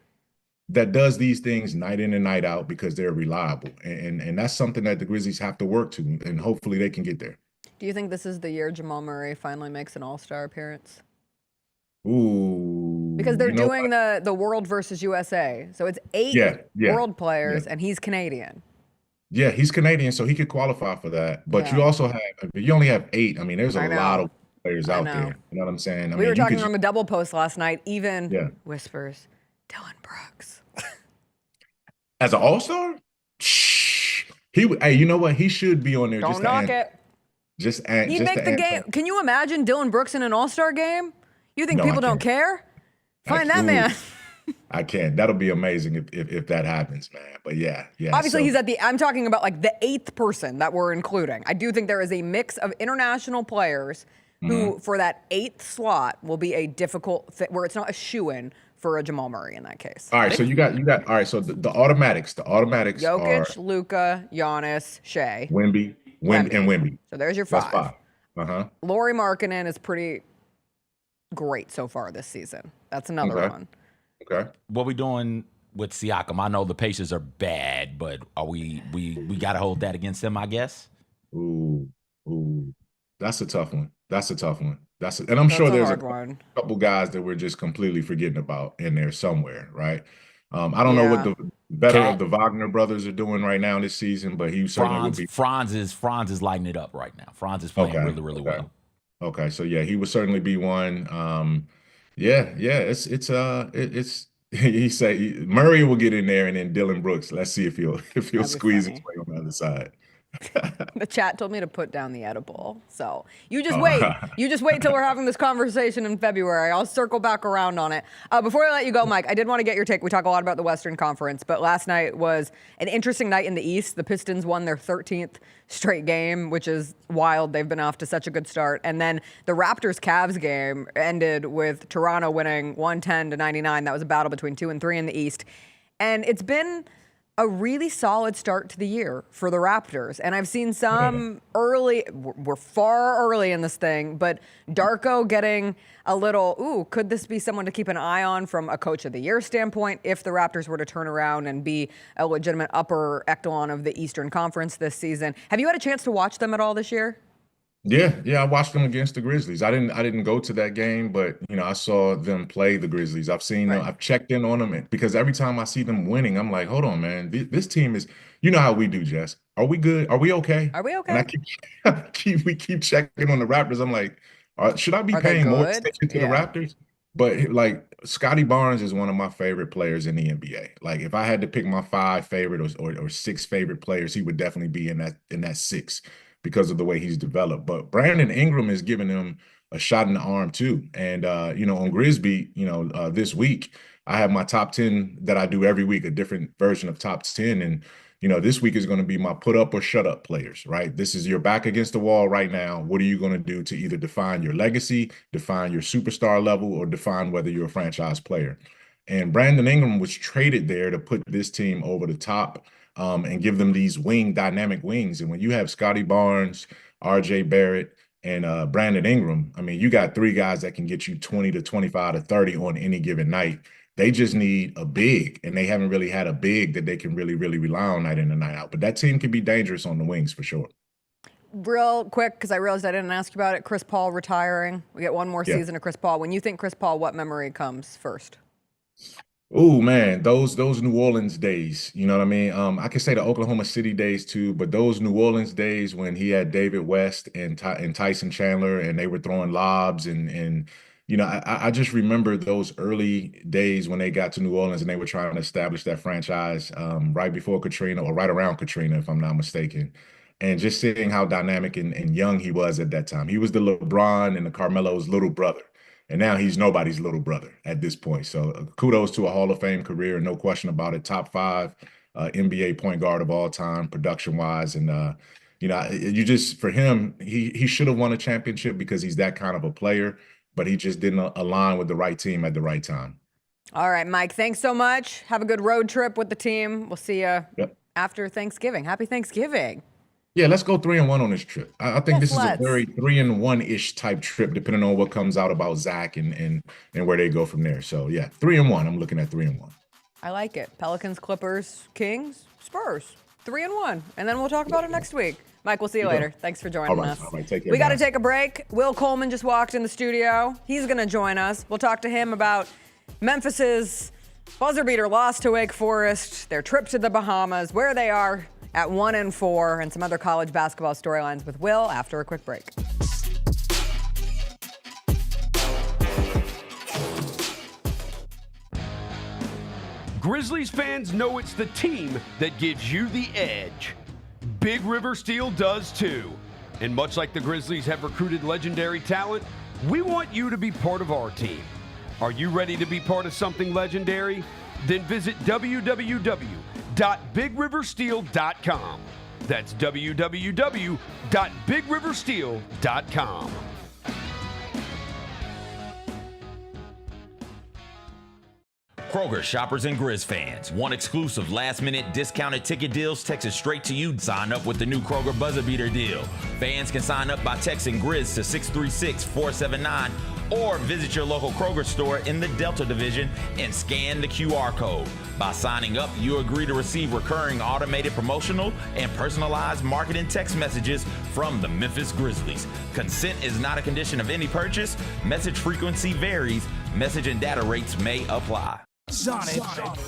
that does these things night in and night out because they're reliable. And that's something that the Grizzlies have to work to, and hopefully they can get there. Do you think this is the year Jamal Murray finally makes an All-Star appearance? Ooh. Because they're doing the World versus USA. So it's 8 world players, and he's Canadian. Yeah, he's Canadian, so he could qualify for that. But you also you only have 8. I mean, there's a lot of players out there. You know what I'm saying? We were talking on the double post last night, even whispers, Dylan Brooks. As an All-Star? Shh. Hey, you know what? He should be on there. Don't knock it. He'd make the game. Can you imagine Dylan Brooks in an All-Star game? You think people don't care? Find that man. I can't. That'll be amazing if that happens, man. But yeah. Obviously, he's I'm talking about like the 8th person that we're including. I do think there is a mix of international players who, for that 8th slot, will be a difficult fit where it's not a shoo-in for a Jamal Murray in that case. All right, so you got all right. So the automatics Jokic, Luka, Giannis, Shea, Wemby, and Wemby. So there's your 5. That's 5. Lauri Markkanen is pretty great so far this season. That's another one. Okay. What we doing with Siakam? I know the Pacers are bad, but are we got to hold that against them, I guess? Ooh. That's a tough one. And I'm sure there's a couple guys that we're just completely forgetting about in there somewhere, right? I don't know what the better of the Wagner brothers are doing right now this season, but he certainly would be. Franz is lighting it up right now. Franz is playing really well. Okay, so yeah, he would certainly be one. It's he say Murray will get in there, and then Dylan Brooks. Let's see if he'll squeeze his way on the other side. The chat told me to put down the edible. So you just wait. You just wait till we're having this conversation in February. I'll circle back around on it. Before I let you go, Mike, I did want to get your take. We talk a lot about the Western Conference, but last night was an interesting night in the East. The Pistons won their 13th straight game, which is wild. They've been off to such a good start. And then the Raptors-Cavs game ended with Toronto winning 110-99. That was a battle between 2 and 3 in the East. And it's been a really solid start to the year for the Raptors. And I've seen some early, we're far early in this thing, but Darko getting a little, could this be someone to keep an eye on from a coach of the year standpoint if the Raptors were to turn around and be a legitimate upper echelon of the Eastern Conference this season? Have you had a chance to watch them at all this year? Yeah, I watched them against the Grizzlies. I didn't go to that game, but I saw them play the Grizzlies. I've seen them. I've checked in on them because every time I see them winning, I'm like, hold on, man. This team is. You know how we do, Jess. Are we good? Are we okay? Are we okay? And we keep checking on the Raptors. I'm like, should I be paying more attention to the Raptors? But like Scotty Barnes is one of my favorite players in the NBA. Like if I had to pick my 5 favorite or 6 favorite players, he would definitely be in that 6. Because of the way he's developed. But Brandon Ingram is giving him a shot in the arm too. And, on Grizzbeat, this week, I have my top 10 that I do every week, a different version of top 10. And, this week is going to be my put up or shut up players, right? This is your back against the wall right now. What are you going to do to either define your legacy, define your superstar level, or define whether you're a franchise player? And Brandon Ingram was traded there to put this team over the top. And give them these dynamic wings. And when you have Scotty Barnes, RJ Barrett, and Brandon Ingram, I mean, you got 3 guys that can get you 20 to 25 to 30 on any given night. They just need a big, and they haven't really had a big that they can really, really rely on night in and night out. But that team can be dangerous on the wings for sure. Real quick, because I realized I didn't ask you about it, Chris Paul retiring. We get one more season of Chris Paul. When you think Chris Paul, what memory comes first? Oh man, those New Orleans days, you know what I mean? I could say the Oklahoma City days too, but those New Orleans days when he had David West and Tyson Chandler, and they were throwing lobs, and I just remember those early days when they got to New Orleans and they were trying to establish that franchise right before Katrina or right around Katrina, if I'm not mistaken. And just seeing how dynamic and young he was at that time. He was the LeBron and the Carmelo's little brother. And now he's nobody's little brother at this point. So kudos to a Hall of Fame career, no question about it. Top 5 NBA point guard of all time, production-wise. And, for him, he should have won a championship because he's that kind of a player. but he just didn't align with the right team at the right time. All right, Mike, thanks so much. Have a good road trip with the team. We'll see you after Thanksgiving. Happy Thanksgiving. Yeah, let's go 3-1 on this trip. I think this is let's. a very 3-1-ish type trip, depending on what comes out about Zach and where they go from there. So yeah, 3-1. I'm looking at 3-1. I like it. Pelicans, Clippers, Kings, Spurs. 3-1. And then we'll talk about it next week. Mike, we'll see you later. Thanks for joining us. All right, take care. We got to take a break. Will Coleman just walked in the studio. He's going to join us. We'll talk to him about Memphis's buzzer beater loss to Wake Forest, their trip to the Bahamas, where they are at 1-4, and some other college basketball storylines with Will after a quick break. Grizzlies fans know it's the team that gives you the edge. Big River Steel does too. And much like the Grizzlies have recruited legendary talent, we want you to be part of our team. Are you ready to be part of something legendary? Then visit www.bigriversteel.com. That's www.bigriversteel.com. Kroger shoppers and Grizz fans, want exclusive last-minute discounted ticket deals texted straight to you? Sign up with the new Kroger Buzzer Beater deal. Fans can sign up by texting Grizz to 636-479 or visit your local Kroger store in the Delta Division and scan the QR code. By signing up, you agree to receive recurring automated promotional and personalized marketing text messages from the Memphis Grizzlies. Consent is not a condition of any purchase. Message frequency varies. Message and data rates may apply. Sonic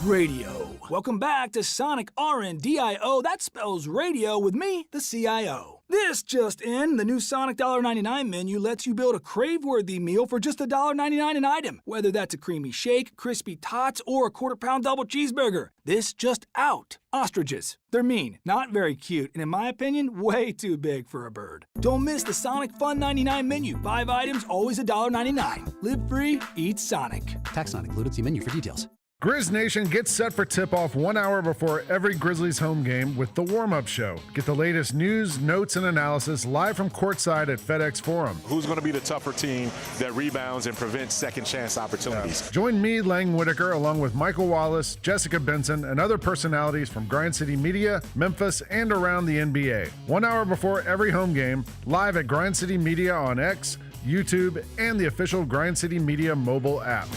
Radio. Welcome back to Sonic RNDIO. That spells radio with me, the CIO. This just in, the new Sonic $1.99 menu lets you build a crave-worthy meal for just $1.99 an item, whether that's a creamy shake, crispy tots, or a quarter-pound double cheeseburger. This just out. Ostriches. They're mean, not very cute, and in my opinion, way too big for a bird. Don't miss the Sonic Fun 99 menu. 5 items, always $1.99. Live free, eat Sonic. Tax not included. See menu for details. Grizz Nation gets set for tip-off 1 hour before every Grizzlies home game with the warm-up show. Get the latest news, notes, and analysis live from courtside at FedEx Forum. Who's going to be the tougher team that rebounds and prevents second chance opportunities? Join me, Lang Whitaker, along with Michael Wallace, Jessica Benson, and other personalities from Grind City Media, Memphis, and around the NBA. 1 hour before every home game, live at Grind City Media on X, YouTube, and the official Grind City Media mobile app.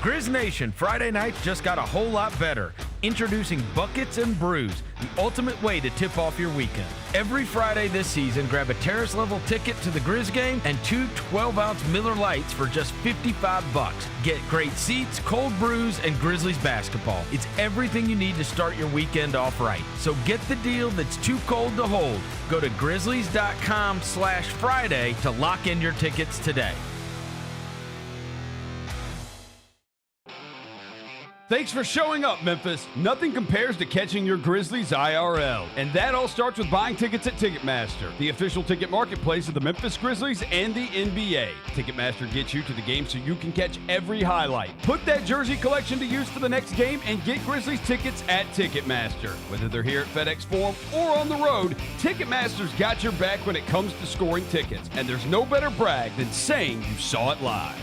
Grizz Nation, Friday night just got a whole lot better. Introducing Buckets and Brews, the ultimate way to tip off your weekend. Every Friday this season, grab a terrace-level ticket to the Grizz game and 2 12-ounce Miller Lights for just $55. Get great seats, cold brews, and Grizzlies basketball. It's everything you need to start your weekend off right. So get the deal that's too cold to hold. Go to grizzlies.com/Friday to lock in your tickets today. Thanks for showing up, Memphis. Nothing compares to catching your Grizzlies IRL. And that all starts with buying tickets at Ticketmaster, the official ticket marketplace of the Memphis Grizzlies and the NBA. Ticketmaster gets you to the game so you can catch every highlight. Put that jersey collection to use for the next game and get Grizzlies tickets at Ticketmaster. Whether they're here at FedEx Forum or on the road, Ticketmaster's got your back when it comes to scoring tickets. And there's no better brag than saying you saw it live.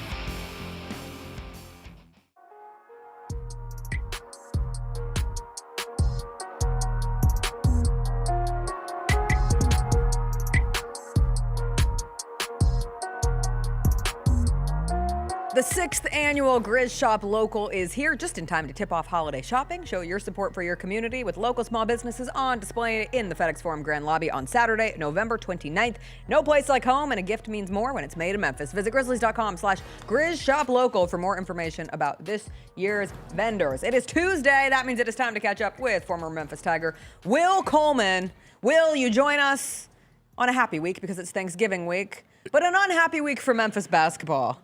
The 6th annual Grizz Shop Local is here just in time to tip off holiday shopping. Show your support for your community with local small businesses on display in the FedEx Forum Grand Lobby on Saturday, November 29th. No place like home, and a gift means more when it's made in Memphis. Visit grizzlies.com/Grizz Shop Local for more information about this year's vendors. It is Tuesday. That means it is time to catch up with former Memphis Tiger Will Coleman. Will, you join us on a happy week because it's Thanksgiving week. But an unhappy week for Memphis basketball,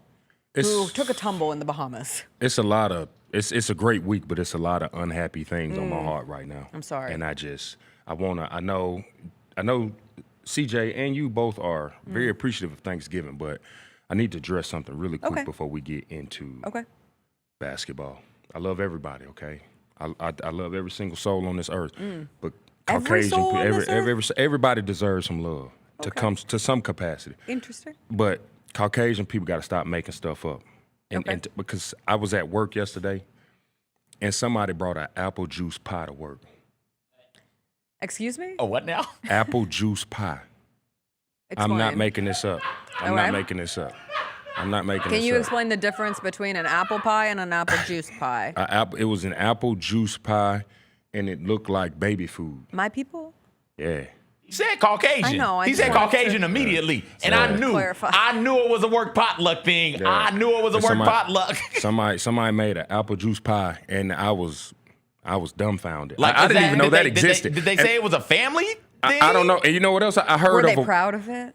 who took a tumble in the Bahamas. It's a lot of it's a great week, but it's a lot of unhappy things on my heart right now. I'm sorry. And I know CJ and you both are very appreciative of Thanksgiving, but I need to address something really quick before we get into basketball. I love everybody, okay? I love every single soul on this earth. But everybody deserves some love to some capacity. Interesting. But Caucasian people got to stop making stuff up. And because I was at work yesterday, and somebody brought an apple juice pie to work. Excuse me? Oh, what now? Apple juice pie. Explain. I'm not making this up. I'm not making this up. Can you explain the difference between an apple pie and an apple juice pie? It was an apple juice pie, and it looked like baby food. My people? Yeah. He said Caucasian. I know. He said Caucasian immediately. And I knew it was a work potluck thing. Yeah. I knew it was a work potluck. somebody made an apple juice pie, and I was dumbfounded. Like, I didn't even know that existed. Did they say it was a family thing? I don't know. And you know what else I heard Were of? they proud of it?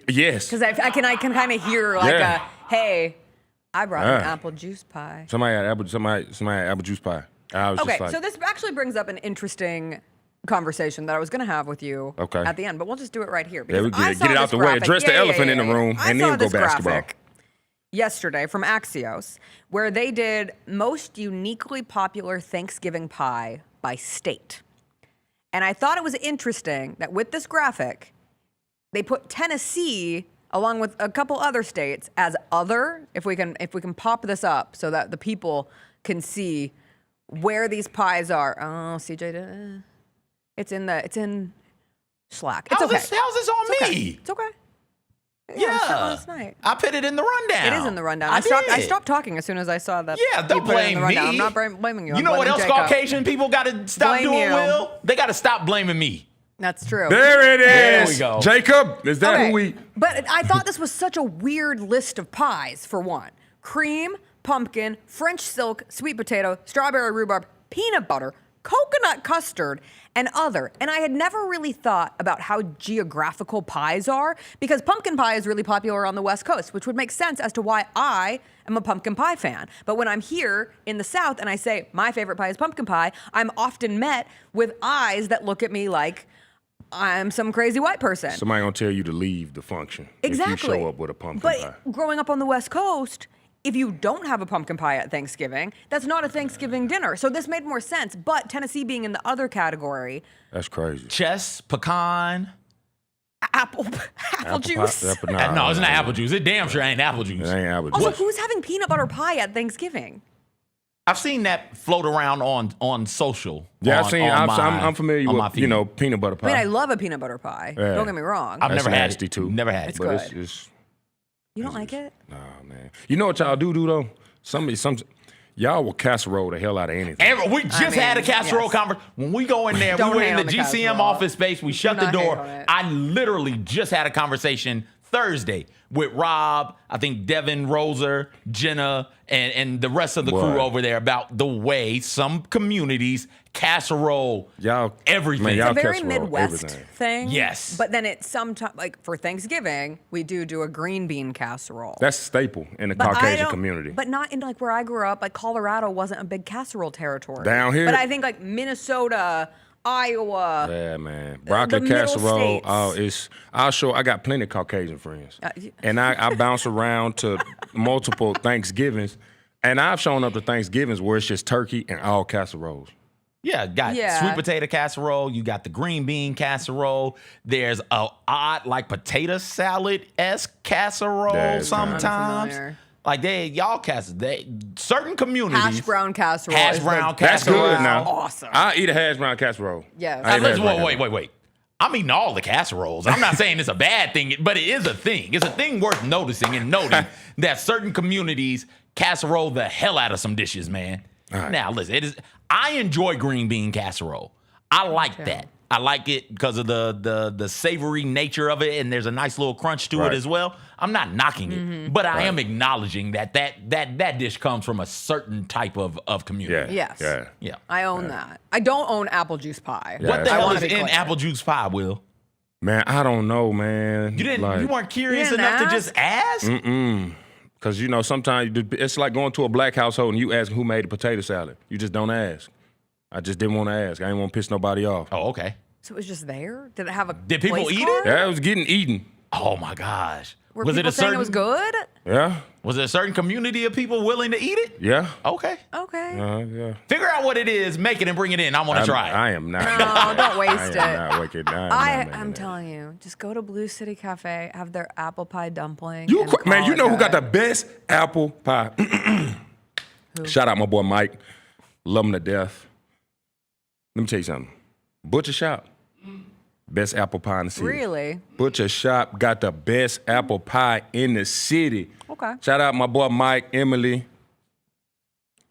Yes. Because I can kind of hear like hey, I brought an apple juice pie. Somebody had apple juice pie. I was just like, so this actually brings up an interesting conversation that I was going to have with you at the end, but we'll just do it right here. Yeah, we get it out the way. Address the elephant in the room, and then go basketball. Yesterday from Axios, where they did most uniquely popular Thanksgiving pie by state. And I thought it was interesting that with this graphic, they put Tennessee along with a couple other states as other. If we can pop this up so that the people can see where these pies are. Oh, CJ, it's in Slack. It's okay. How's this on me? It's okay. Yeah. Last night. I put it in the rundown. It is in the rundown. I I stopped talking as soon as I saw that. Yeah, don't blame me. I'm not blaming you. You know what else Caucasian people got to stop doing, Will? They got to stop blaming me. That's true. There it is. There we go. Jacob, is that who we... But I thought this was such a weird list of pies, for one. Cream, pumpkin, French silk, sweet potato, strawberry rhubarb, peanut butter, coconut custard, and other. And I had never really thought about how geographical pies are, because pumpkin pie is really popular on the West Coast, which would make sense as to why I am a pumpkin pie fan. But when I'm here in the South and I say my favorite pie is pumpkin pie, I'm often met with eyes that look at me like I'm some crazy white person. Somebody gonna tell you to leave the function. Exactly. If you show up with a pumpkin pie. But growing up on the West Coast, if you don't have a pumpkin pie at Thanksgiving, that's not a Thanksgiving dinner. So this made more sense. But Tennessee being in the other category. That's crazy. Chess, pecan. Apple juice. No, it's not apple juice. It damn sure ain't apple juice. It ain't apple juice. Also, who's having peanut butter pie at Thanksgiving? I've seen that float around on social. Yeah, I'm familiar with peanut butter pie. I mean, I love a peanut butter pie. Yeah. Don't get me wrong. I've never had nasty it. too. Never had it. It's but good. You don't like it? Nah, man. You know what y'all do though? Y'all will casserole the hell out of anything. We just had a casserole conference. When we go in there, we were in the GCM office space. We shut the door. I literally just had a conversation Thursday with Rob, I think Devin, Roser, Jenna, and the rest of the crew over there about the way some communities casserole everything. Man, it's a very Midwest thing. Yes. But then it's sometimes, like for Thanksgiving, we do a green bean casserole. That's staple in the Caucasian community. But not in like where I grew up. Like Colorado wasn't a big casserole territory. Down here. But I think like Minnesota, Iowa. Yeah, man. Broccoli casserole. I got plenty of Caucasian friends. And I bounce around to multiple Thanksgivings. And I've shown up to Thanksgivings where it's just turkey and all casseroles. Yeah, got sweet potato casserole. You got the green bean casserole. There's a odd like potato salad-esque casserole sometimes. Like certain communities. Hash brown casserole. Hash brown casserole. That's good now. Awesome. I eat a hash brown casserole. Yes. Wait. I'm eating all the casseroles. I'm not saying it's a bad thing, but it is a thing. It's a thing worth noticing and noting that certain communities casserole the hell out of some dishes, man. Right. Now, listen, I enjoy green bean casserole. I like that. I like it because of the savory nature of it, and there's a nice little crunch to it as well. I'm not knocking it, but I am acknowledging that dish comes from a certain type of community. Yes. Yeah. I own that. I don't own apple juice pie. What the hell is in apple juice pie, Will? Man, I don't know, man. You weren't curious enough to just ask? Because, you know, sometimes it's like going to a black household and you ask who made the potato salad. You just don't ask. I just didn't want to ask. I didn't want to piss nobody off. Oh, okay. So it was just there? Did it have a Did people place eat card? it? Yeah, it was getting eaten. Oh, my gosh. Were was people it a saying certain, it was good? Yeah. Was it a certain community of people willing to eat it? Yeah. Okay. Okay. Yeah. Figure out what it is, make it, and bring it in. I want to try it. I am not. No, don't waste it. I'm telling you, just go to Blue City Cafe, have their apple pie dumpling. Man, you know who got the best apple pie? Shout out my boy Mike. Love him to death. Let me tell you something. Butcher Shop. Best apple pie in the city. Really? Butcher Shop got the best apple pie in the city. Okay. Shout out my boy Mike, Emily.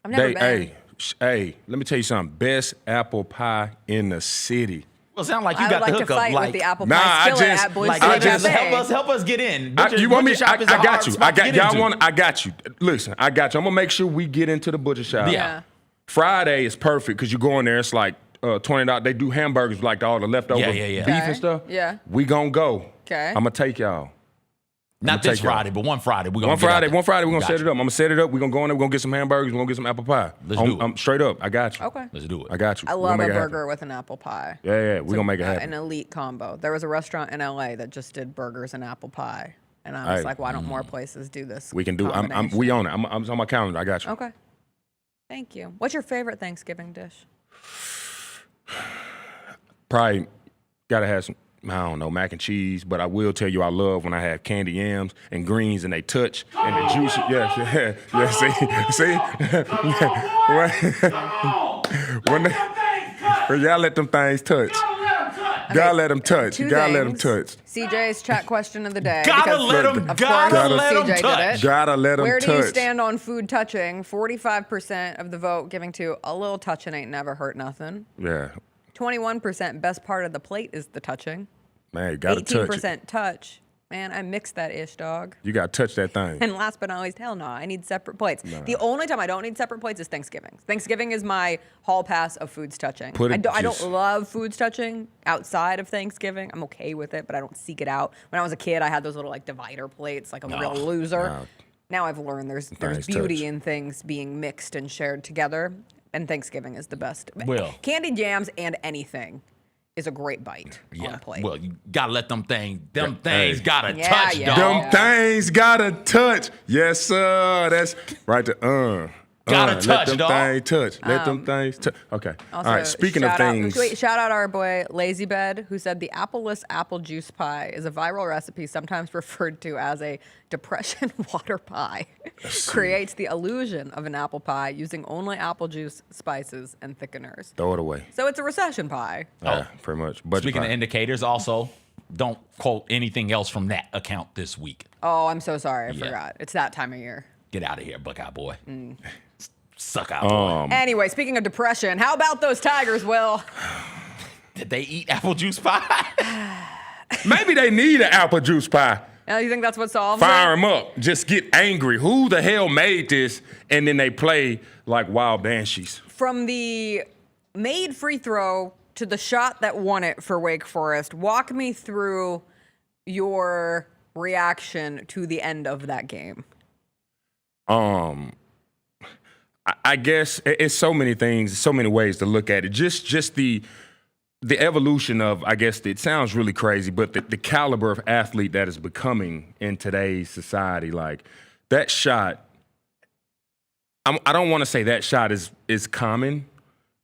I've never been. Hey, let me tell you something. Best apple pie in the city. Well, it sounds like you I got would the like hookup. to fight with the apple pie Nah, skillet at Blue City Cafe. help us get in. You want me? Butcher Shop is a I got hard you. spot to get into. I got you. Listen, I got you. I'm gonna make sure we get into the butcher shop. Yeah. Friday is perfect because you go in there. It's like $20. They do hamburgers like all the leftover beef and stuff. Yeah. We gonna go. Okay. I'm gonna take y'all. Not this Friday, but one Friday. One Friday we're gonna set it up. I'm gonna set it up. We're gonna go in there. We're gonna get some hamburgers. We're gonna get some apple pie. Let's do it. I'm straight up. I got you. Okay. Let's do it. I got you. I We're love gonna a make it happen. burger with an apple pie. Yeah. We're gonna make it happen. An elite combo. There was a restaurant in LA that just did burgers and apple pie. And I was like, why don't more places do this? We can do. We own it. I'm on my calendar. I got you. Okay. Thank you. What's your favorite Thanksgiving dish? Probably gotta have some, I don't know, mac and cheese, but I will tell you I love when I have candy yams and greens and they touch and the juice. Yeah, see? when y'all let them things touch. Gotta let them touch. You gotta let them touch. CJ's chat question of the day. Gotta let them touch. Gotta let them touch. Where do you stand on food touching? 45% of the vote giving to a little touching ain't never hurt nothing. Yeah. 21% best part of the plate is the touching. Man, you gotta touch it. 18% touch. Man, I mixed that ish, dog. You gotta touch that thing. And last but not least, hell no, I need separate plates. Nah. The only time I don't need separate plates is Thanksgiving. Thanksgiving is my hall pass of foods touching. I don't love foods touching outside of Thanksgiving. I'm okay with it, but I don't seek it out. When I was a kid, I had those little like divider plates, like a real loser. No. Now I've learned there's beauty in things being mixed and shared together, and Thanksgiving is the best. Well, candied jams and anything is a great bite on a plate. Well, you gotta let them things gotta Yeah, touch, yeah. dog. Them things gotta touch. Yes, sir. That's right. Gotta touch, let them dog. things touch. Let them things touch. Okay. Also, all right. Speaking of things. Shout out our boy Lazy Bed, who said the appleless apple juice pie is a viral recipe sometimes referred to as a depression water pie. Creates the illusion of an apple pie using only apple juice, spices, and thickeners. Throw it away. So it's a recession pie. Yeah, pretty much. Budget Speaking pie. of indicators, also, don't quote anything else from that account this week. Oh, I'm so sorry. I forgot. It's that time of year. Get out of here, Buckeye boy. Suck out, boy. Anyway, speaking of depression, how about those Tigers, Will? Did they eat apple juice pie? Maybe they need an apple juice pie. Now, you think that's what solves Fire it? them up. Just get angry. Who the hell made this? And then they play like wild banshees. From the made free throw to the shot that won it for Wake Forest, walk me through your reaction to the end of that game. I guess it's so many things, so many ways to look at it. Just the evolution of, I guess it sounds really crazy, but the caliber of athlete that is becoming in today's society. Like that shot, I don't want to say that shot is common,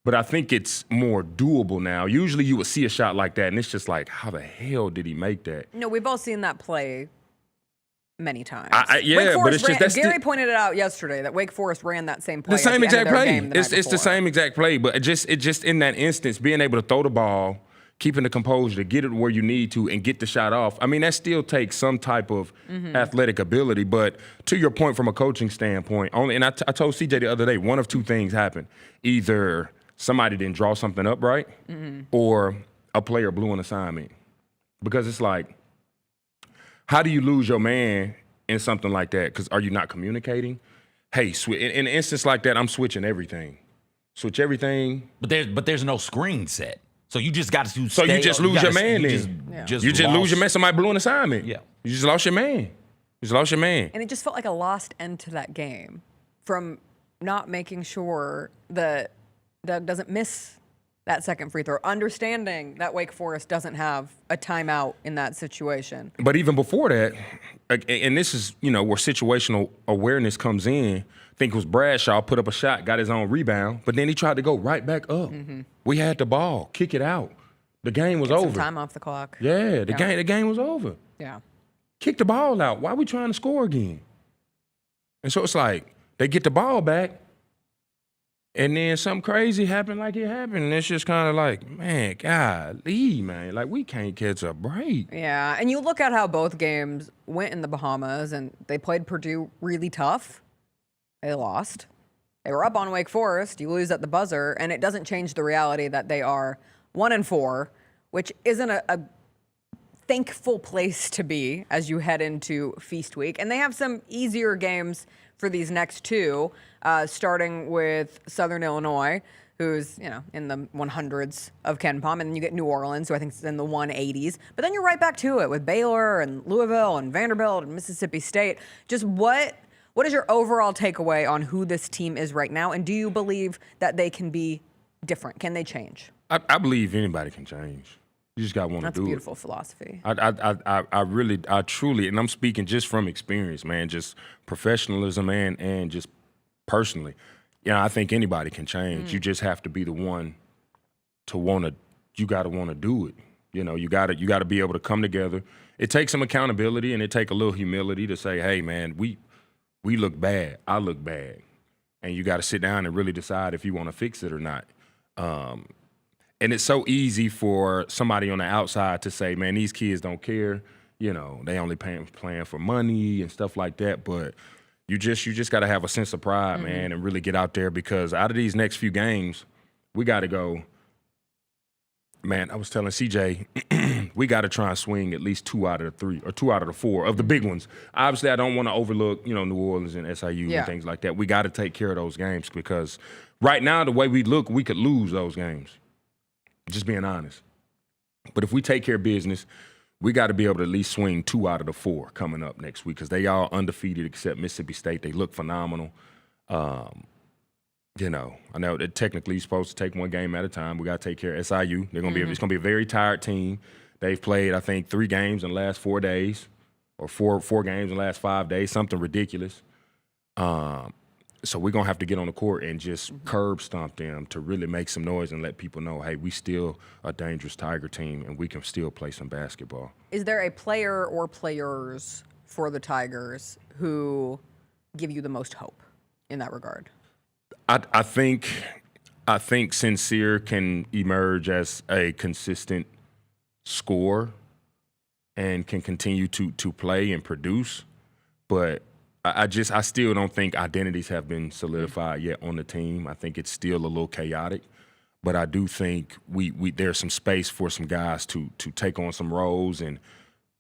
but I think it's more doable now. Usually you would see a shot like that and it's just like, how the hell did he make that? No, we've all seen that play many times. But it's just Gary pointed it out yesterday that Wake Forest ran that same play. The same at the end exact of their play. game the night It's the before. same exact play, but it just in that instance, being able to throw the ball, keeping the composure to get it where you need to and get the shot off. I mean, that still takes some type of athletic ability. But to your point, from a coaching standpoint, I told CJ the other day, one of two things happened: either somebody didn't draw something up right, or a player blew an assignment. Because it's like, how do you lose your man in something like that? Because are you not communicating? Hey, in an instance like that, I'm switching everything. Switch everything. But there's no screen set. So you just got to So you just lose your man then. You just lose your man. Somebody blew an assignment. Yeah. You just lost your man. You just lost your man. And it just felt like a lost end to that game from not making sure that Doug doesn't miss that second free throw, understanding that Wake Forest doesn't have a timeout in that situation. But even before that, and this is, where situational awareness comes in. I think it was Bradshaw put up a shot, got his own rebound, but then he tried to go right back up. We had the ball, kick it out. The game was over. Some time off the clock. Yeah, the game was over. Yeah. Kick the ball out. Why are we trying to score again? And so it's like they get the ball back, and then something crazy happened like it happened. And it's just kind of like, man, golly, man. Like, we can't catch a break. Yeah, and you look at how both games went in the Bahamas, and they played Purdue really tough. They lost. They were up on Wake Forest. You lose at the buzzer, and it doesn't change the reality that they are 1-4, which isn't a thankful place to be as you head into Feast Week. And they have some easier games for these next two, starting with Southern Illinois, who's, in the 100s of KenPom, and then you get New Orleans, who I think is in the 180s. But then you're right back to it with Baylor and Louisville and Vanderbilt and Mississippi State. Just what is your overall takeaway on who this team is right now, and do you believe that they can be different? Can they change? I believe anybody can change. You just got to want to do it. That's a beautiful philosophy. I truly, and I'm speaking just from experience, man, just professionalism and just personally. I think anybody can change. You just have to be the one to want to. You got to want to do it. You got to be able to come together. It takes some accountability and it takes a little humility to say, hey, man, we look bad. I look bad, and you got to sit down and really decide if you want to fix it or not. And it's so easy for somebody on the outside to say, man, these kids don't care. They only playing for money and stuff like that. But you just got to have a sense of pride, man, and really get out there, because out of these next few games, we got to go. Man, I was telling CJ, we got to try and swing at least 2 out of the 3 or 2 out of the 4 of the big ones. Obviously, I don't want to overlook, New Orleans and SIU and things like that. We got to take care of those games, because right now, the way we look, we could lose those games. Just being honest. But if we take care of business, we got to be able to at least swing 2 out of the 4 coming up next week, because they all undefeated except Mississippi State. They look phenomenal. I know that technically you're supposed to take one game at a time. We got to take care of SIU. They're gonna be it's gonna be a very tired team. They've played, I think, 3 games in the last 4 days, or four games in the last 5 days, something ridiculous. So we're going to have to get on the court and just curb stomp them to really make some noise and let people know, hey, we still a dangerous Tiger team and we can still play some basketball. Is there a player or players for the Tigers who give you the most hope in that regard? I think Sincere can emerge as a consistent scorer and can continue to play and produce, but I still don't think identities have been solidified yet on the team. I think it's still a little chaotic, but I do think there's some space for some guys to take on some roles, and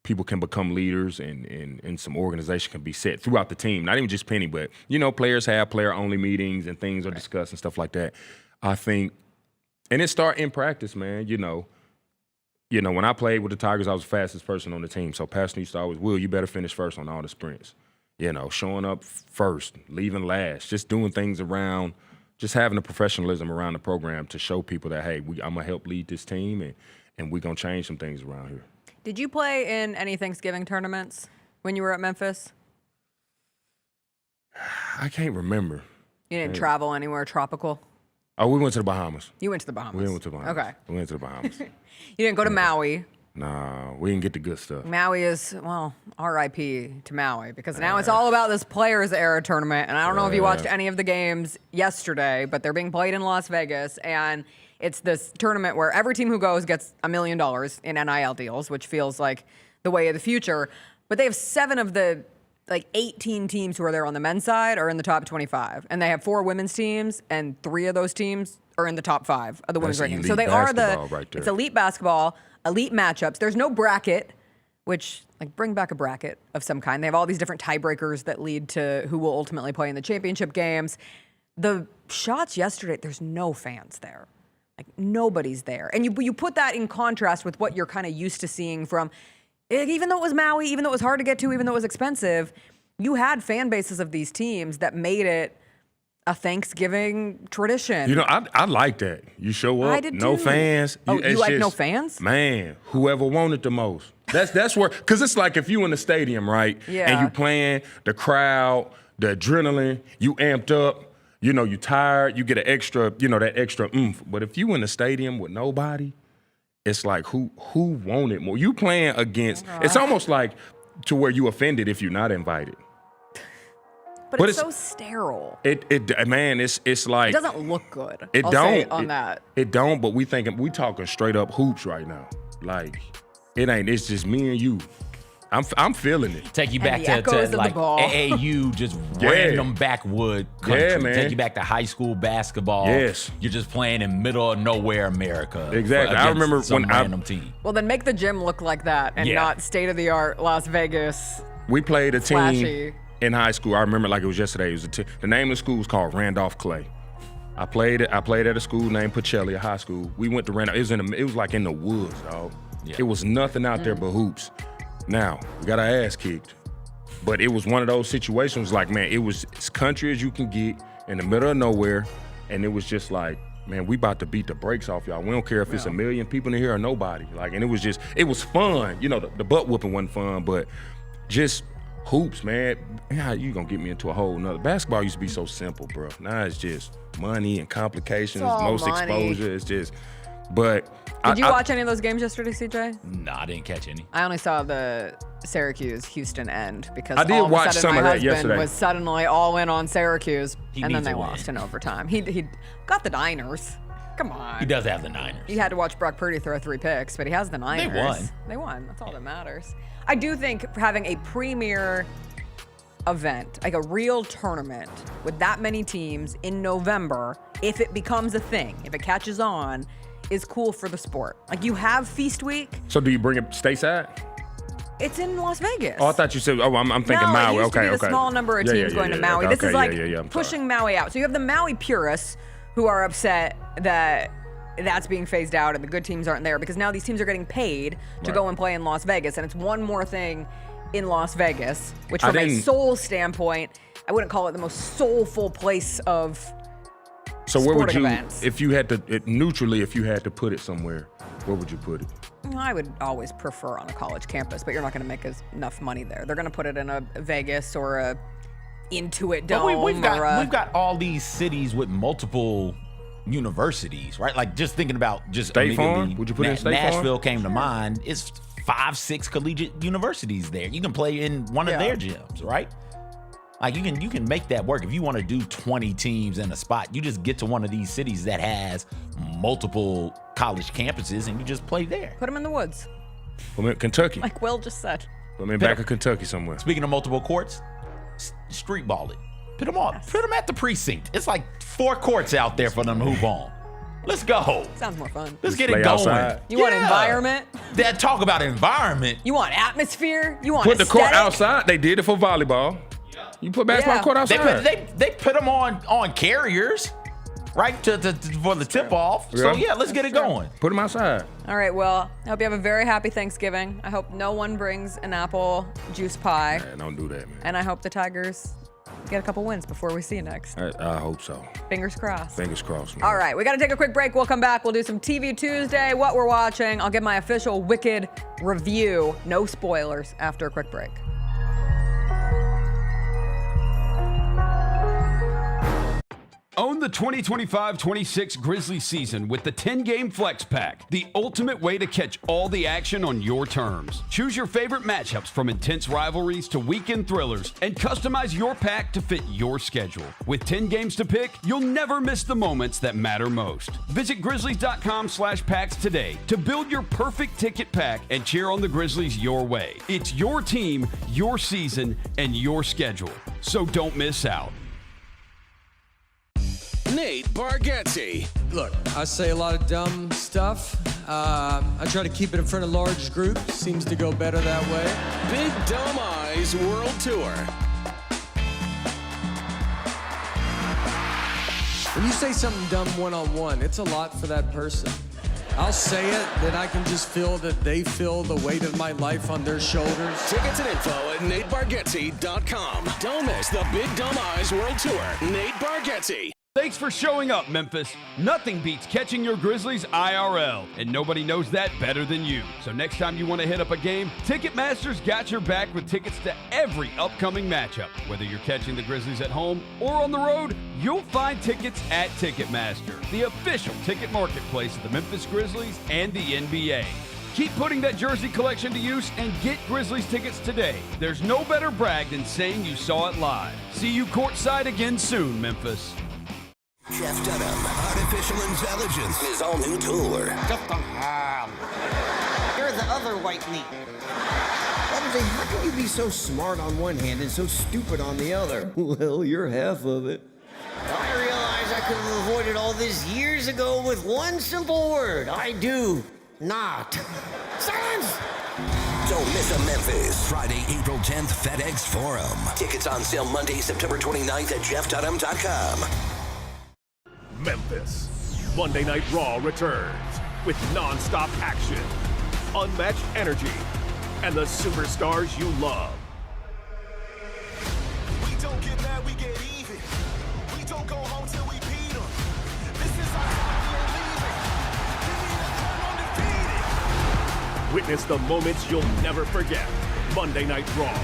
people can become leaders, and some organization can be set throughout the team. Not even just Penny, but players have player-only meetings and things are discussed and stuff like that. I think, and it start in practice, man. When I played with the Tigers, I was the fastest person on the team. So Pastor used to always, Will, you better finish first on all the sprints. Showing up first, leaving last, just doing things around, just having the professionalism around the program to show people that, hey, I'm going to help lead this team, and we're going to change some things around here. Did you play in any Thanksgiving tournaments when you were at Memphis? I can't remember. You didn't travel anywhere tropical? Oh, we went to the Bahamas. You went to the Bahamas? We went to the Bahamas. Okay. We went to the Bahamas. You didn't go to Maui? No, we didn't get the good stuff. Maui is, R.I.P. to Maui, because now it's all about this Players Era tournament. And I don't know if you watched any of the games yesterday, but they're being played in Las Vegas. And it's this tournament where every team who goes gets $1 million in NIL deals, which feels like the way of the future. But they have 7 of the 18 teams who are there on the men's side are in the top 25. And they have 4 women's teams, and 3 of those teams are in the top 5 of the women's ranking. So they are it's elite basketball. Elite matchups. There's no bracket, which, bring back a bracket of some kind. They have all these different tiebreakers that lead to who will ultimately play in the championship games. The shots yesterday, there's no fans there, Like, nobody's there. And you put that in contrast with what you're kind of used to seeing from, even though it was Maui, even though it was hard to get to, even though it was expensive, you had fan bases of these teams that made it a Thanksgiving tradition. You know, I like that. You show up, no fans. Oh, you like no fans? Man, whoever wanted the most. That's where, because it's like if you in the stadium, right? Yeah. And you playing, the crowd, the adrenaline, you amped up, you know, you tired, you get an extra, you know, that extra oomph. But if you in the stadium with nobody, it's like who wanted more? You playing against, it's almost like to where you offended if you're not invited. But it's so sterile. It's like it doesn't look good. It I'll don't say on that. It don't. But we talking straight up hoops right now. Like it ain't. It's just me and you. I'm feeling it. Take you back to like AAU, just random backwood country. Yeah, man. Take you back to high school basketball. Yes. You're just playing in middle of nowhere America. Exactly. I remember when random team. Well, then make the gym look like that and not state of the art Las Vegas. We played a team. Flashy. In high school, I remember like it was yesterday. It was the name of the school was called Randolph Clay. I played at a school named Pacelli, a high school. We went to Randolph. It was like in the woods, dog. Yeah. It was nothing out there but hoops. Now we got our ass kicked, but it was one of those situations. Like, man, it was as country as you can get in the middle of nowhere, and it was just like, man, we about to beat the brakes off y'all. We don't care if it's a million people in here or nobody. Like, and it was fun. You know, the butt whooping wasn't fun, but just. Hoops, man. You gonna get me into a whole nother. Basketball used to be so simple, bro. Now it's just money and complications, most exposure. It's just, but. Did you watch any of those games yesterday, CJ? No, I didn't catch any. I only saw the Syracuse-Houston end because I did all of watch a sudden some my of that husband yesterday. was suddenly all in on Syracuse, and then they needs a lost win. in overtime. He got the Niners. Come on. He does have the Niners. He had to watch Brock Purdy throw 3 picks, but he has the Niners. won. They won. That's all that matters. I do think having a premier event, like a real tournament with that many teams in November, if it becomes a thing, if it catches on, is cool for the sport. Like, you have Feast Week. So do you bring it stateside? It's in Las Vegas. Oh, I thought you said. Oh, I'm thinking no, Maui. It used to be the small number of teams going to Maui. This is like pushing Maui out. So you have the Maui purists who are upset that that's being phased out and the good teams aren't there because now these teams are getting paid to go and play in Las Vegas, and it's one more thing in Las Vegas, which from a soul standpoint, I wouldn't call it the most soulful place of So where would you, events. if you had to, neutrally, if you had to put it somewhere, where would you put it? I would always prefer on a college campus, but you're not going to make enough money there. They're going to put it in a Vegas or a Intuit Dome. But we've got all these cities with multiple universities, right? Like, just thinking about just State Farm? Would you put it in State Farm? Nashville came to mind. It's 5-6 collegiate universities there. You can play in one of their gyms, right? Like, you can make that work. If you want to do 20 teams in a spot, you just get to one of these cities that has multiple college campuses and you just play there. Put them in the woods. Put 'em in Kentucky. Like Will just said. Put 'em in back of Kentucky somewhere. Speaking of multiple courts, street ball it. Put them on. Put them at the precinct. It's like 4 courts out there for them to hoop on. Let's go. Sounds more fun. Let's Just get it play going. outside. You want environment? That talk about environment. You want atmosphere? You want Put the court aesthetic? outside. They did it for volleyball. You put basketball court outside. They put them on carriers, right? For the tip off. So yeah, let's get it going. Put them outside. All right, well, I hope you have a very happy Thanksgiving. I hope no one brings an apple juice pie. Man, don't do that, man. And I hope the Tigers get a couple wins before we see you next. I hope so. Fingers crossed. Fingers crossed, man. All right, we got to take a quick break. We'll come back. We'll do some TV Tuesday, what we're watching. I'll give my official Wicked review. No spoilers after a quick break. Own the 2025-26 Grizzlies season with the 10-game Flex Pack, the ultimate way to catch all the action on your terms. Choose your favorite matchups from intense rivalries to weekend thrillers and customize your pack to fit your schedule. With 10 games to pick, you'll never miss the moments that matter most. Visit Grizzlies.com/packs today to build your perfect ticket pack and cheer on the Grizzlies your way. It's your team, your season, and your schedule. So don't miss out. Nate Bargatze. Look, I say a lot of dumb stuff. I try to keep it in front of large groups. Seems to go better that way. Big Dumb Eyes World Tour. When you say something dumb one-on-one, it's a lot for that person. I'll say it, then I can just feel that they feel the weight of my life on their shoulders. Tickets and info at NateBargatze.com. Don't miss the Big Dumb Eyes World Tour. Nate Bargatze. Thanks for showing up, Memphis. Nothing beats catching your Grizzlies IRL, and nobody knows that better than you. So next time you want to hit up a game, Ticketmaster's got your back with tickets to every upcoming matchup. Whether you're catching the Grizzlies at home or on the road, you'll find tickets at Ticketmaster, the official ticket marketplace of the Memphis Grizzlies and the NBA. Keep putting that jersey collection to use and get Grizzlies tickets today. There's no better brag than saying you saw it live. See you courtside again soon, Memphis. Jeff Dunham, Artificial Intelligence, his all-new tour. Jeff Dunham. You're the other white meat. How can you be so smart on one hand and so stupid on the other? Well, you're half of it. I realize I could have avoided all this years ago with one simple word. I do not. Silence! Don't miss a Memphis. Friday, April 10th, FedEx Forum. Tickets on sale Monday, September 29th at JeffDunham.com. Memphis. Monday Night Raw returns with non-stop action, unmatched energy, and the superstars you love. We don't get mad, we get even. We don't go home till we beat them. This is our time, we are leaving. Witness the moments you'll never forget. Monday Night Raw,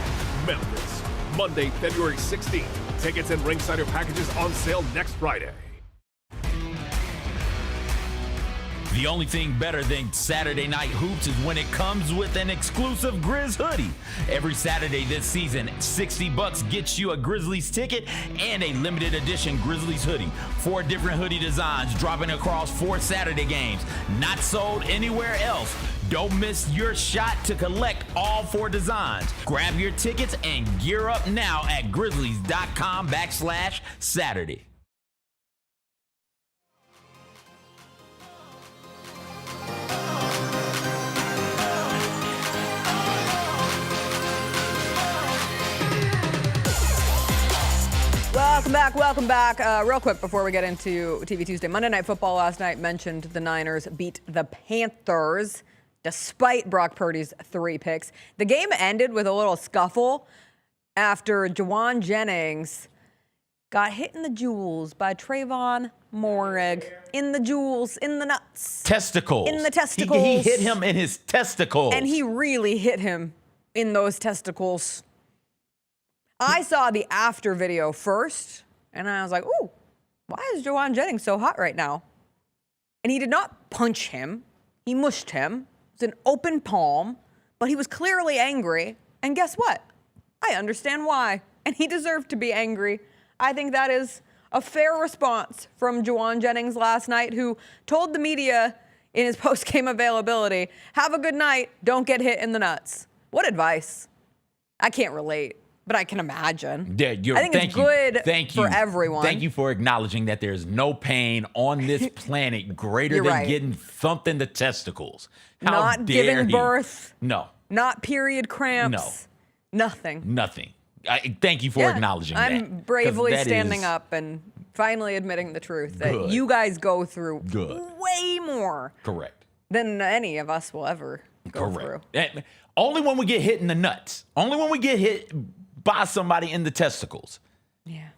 Memphis. Monday, February 16th. Tickets and ringside packages on sale next Friday. The only thing better than Saturday Night Hoops is when it comes with an exclusive Grizz hoodie. Every Saturday this season, $60 gets you a Grizzlies ticket and a limited edition Grizzlies hoodie. 4 different hoodie designs dropping across 4 Saturday games. Not sold anywhere else. Don't miss your shot to collect all 4 designs. Grab your tickets and gear up now at grizzlies.com/Saturday. Welcome back. Real quick before we get into TV Tuesday. Monday Night Football last night mentioned the Niners beat the Panthers despite Brock Purdy's 3 picks. The game ended with a little scuffle after Juwan Jennings got hit in the jewels by Trayvon Moehrig. In the jewels, in the nuts. Testicles. In the testicles. He hit him in his testicles. And he really hit him in those testicles. I saw the after video first, and I was like, ooh, why is Juwan Jennings so hot right now? And he did not punch him. He mushed him. It was an open palm, but he was clearly angry. And guess what? I understand why. And he deserved to be angry. I think that is a fair response from Juwan Jennings last night, who told the media in his post-game availability, have a good night, don't get hit in the nuts. What advice? I can't relate. But I can imagine. Yeah, I think it's good for everyone. Thank you for acknowledging that there's no pain on this planet greater than getting thumped in the testicles. How not dare giving birth. No. Not period cramps. No. Nothing. Thank you for acknowledging that. I'm bravely standing up and finally admitting the truth that you guys go through way more than any of us will ever go through. Only when we get hit in the nuts. Only when we get hit by somebody in the testicles. Yeah,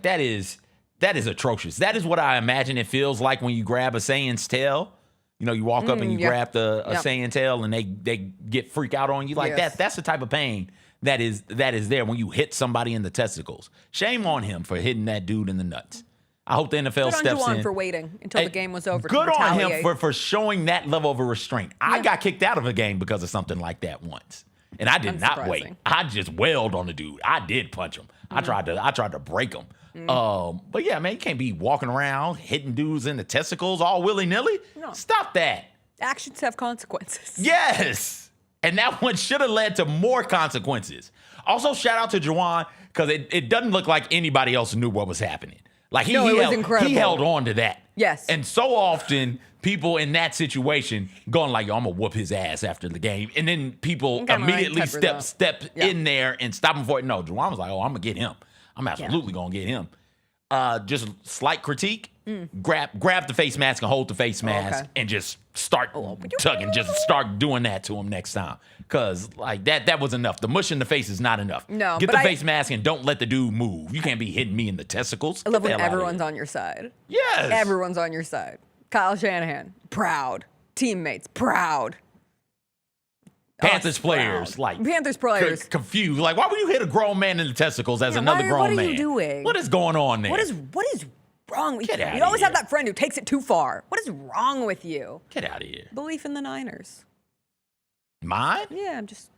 that is atrocious. That is what I imagine it feels like when you grab a Saiyan's tail. You know, you walk up and you grab a Saiyan tail and they get freak out on you like that. That's the type of pain that is there when you hit somebody in the testicles. Shame on him for hitting that dude in the nuts. I hope the NFL steps in. Good on Juwan for waiting until the game was over. Good on him for showing that level of a restraint. I got kicked out of a game because of something like that once. And I did not wait. I just wailed on the dude. I did punch him. I tried to break him. But yeah, man, you can't be walking around hitting dudes in the testicles all willy-nilly. No. Stop that. Actions have consequences. Yes. And that one should have led to more consequences. Also, shout out to Juwan, because it doesn't look like anybody else knew what was happening. Like he held on to that. Yes. And so often people in that situation going like, yo, I'm gonna whoop his ass after the game. And then people immediately step in there and stop him for it. No, Juwan was like, oh, I'm gonna get him. I'm absolutely gonna get him. just slight critique. Grab the face mask and hold the face mask and just start tugging. Just start doing that to him next time. Because like that was enough. The mush in the face is not enough. No, Get the face mask and don't let the dude move. You can't be hitting me in the testicles. I love when everyone's on your side. Yes. Everyone's on your side. Kyle Shanahan, proud. Teammates, proud. Panthers players, Panthers players, confused. Like, why would you hit a grown man in the testicles as another grown man? What are you doing? What is going on there? What is wrong with you? Get out You of always here. have that friend who takes it too far. What is wrong with you? Get out of here. Belief in the Niners. Mine? Yeah, I'm just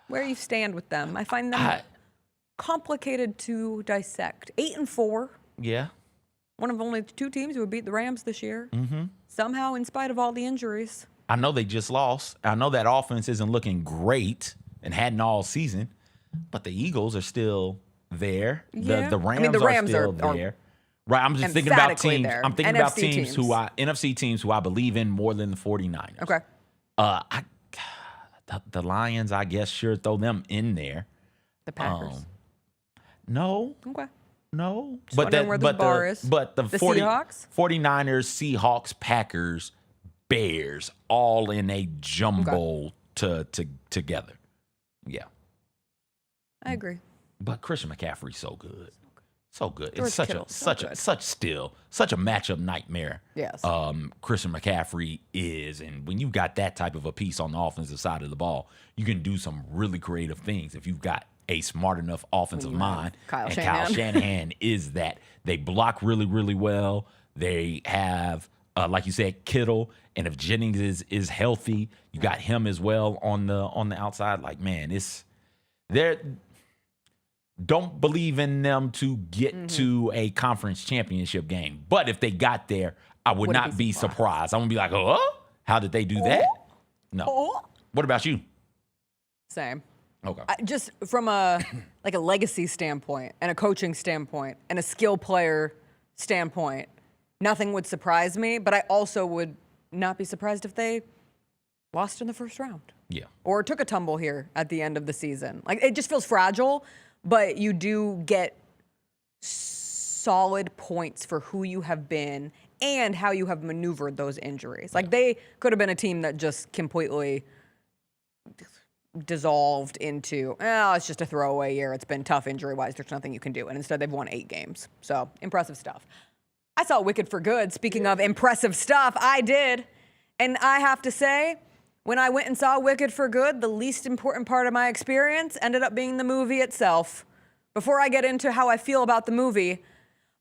where you stand with them. I find them complicated to dissect. 8-4. Yeah. One of only 2 teams who have beat the Rams this year. Mm-hmm. Somehow, in spite of all the injuries. I know they just lost. I know that offense isn't looking great and hadn't all season, but the Eagles are still there. Yeah. The Rams are still there. Right. I'm just thinking about teams. there. I'm thinking NFC about teams teams. NFC teams who I believe in more than the 49ers. Okay. The Lions, I guess, sure throw them in there. The Packers. No. Okay. No. Just wondering where the bar is. But the Seahawks? 49ers, Seahawks, Packers, Bears, all in a jumble together. Yeah. I agree. But Christian McCaffrey's so good. So good. George It's such Kittle, a matchup nightmare. Yes. Christian McCaffrey is, and when you've got that type of a piece on the offensive side of the ball, you can do some really creative things if you've got a smart enough offensive mind. Kyle Kyle Shanahan is that. They block really, really well. They have, like you said, Kittle, and if Jennings is healthy, you got him as well on the outside. Like, man, they're. Don't believe in them to get to a conference championship game. But if they got there, I would not be surprised. I'm going to be like, oh, how did they do that? No. What about you? Same. Okay. Just from a legacy standpoint and a coaching standpoint and a skill player standpoint, nothing would surprise me. But I also would not be surprised if they lost in the first round. Yeah. Or took a tumble here at the end of the season. Like, it just feels fragile. But you do get solid points for who you have been and how you have maneuvered those injuries. Like, they could have been a team that just completely dissolved into, it's just a throwaway year. It's been tough injury-wise. There's nothing you can do. And instead, they've won 8 games. So, impressive stuff. I saw Wicked for Good. Speaking of impressive stuff, I did. And I have to say, when I went and saw Wicked for Good, the least important part of my experience ended up being the movie itself. Before I get into how I feel about the movie,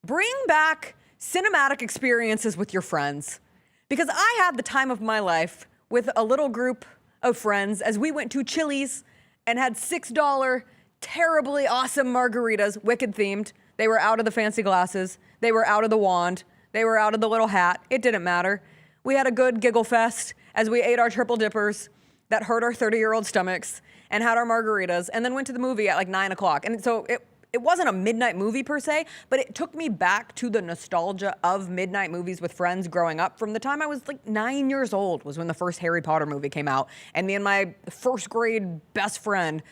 bring back cinematic experiences with your friends. Because I had the time of my life with a little group of friends as we went to Chili's and had $6 terribly awesome margaritas, Wicked themed. They were out of the fancy glasses. They were out of the wand. They were out of the little hat. It didn't matter. We had a good giggle fest as we ate our triple dippers that hurt our 30-year-old stomachs and had our margaritas and then went to the movie at like 9 o'clock. And so it wasn't a midnight movie per se, but it took me back to the nostalgia of midnight movies with friends growing up. From the time I was like 9 years old was when the first Harry Potter movie came out. And me and my first grade best friend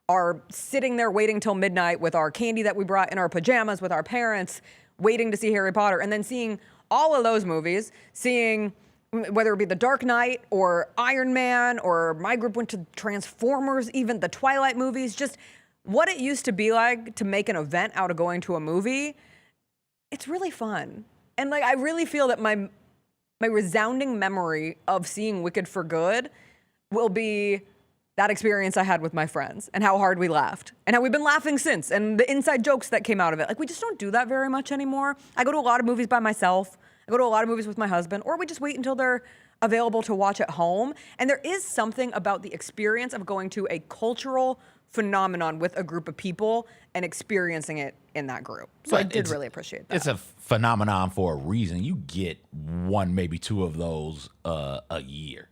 are sitting there waiting till midnight with our candy that we brought in our pajamas with our parents, waiting to see Harry Potter, and then seeing all of those movies, seeing whether it be The Dark Knight or Iron Man, or my group went to Transformers, even the Twilight movies, just what it used to be like to make an event out of going to a movie. It's really fun. And like, I really feel that my resounding memory of seeing Wicked for Good will be that experience I had with my friends and how hard we laughed and how we've been laughing since and the inside jokes that came out of it. Like, we just don't do that very much anymore. I go to a lot of movies by myself. I go to a lot of movies with my husband, or we just wait until they're available to watch at home. And there is something about the experience of going to a cultural phenomenon with a group of people and experiencing it in that group. So I did really appreciate that. It's a phenomenon for a reason. You get 1, maybe 2 of those a year.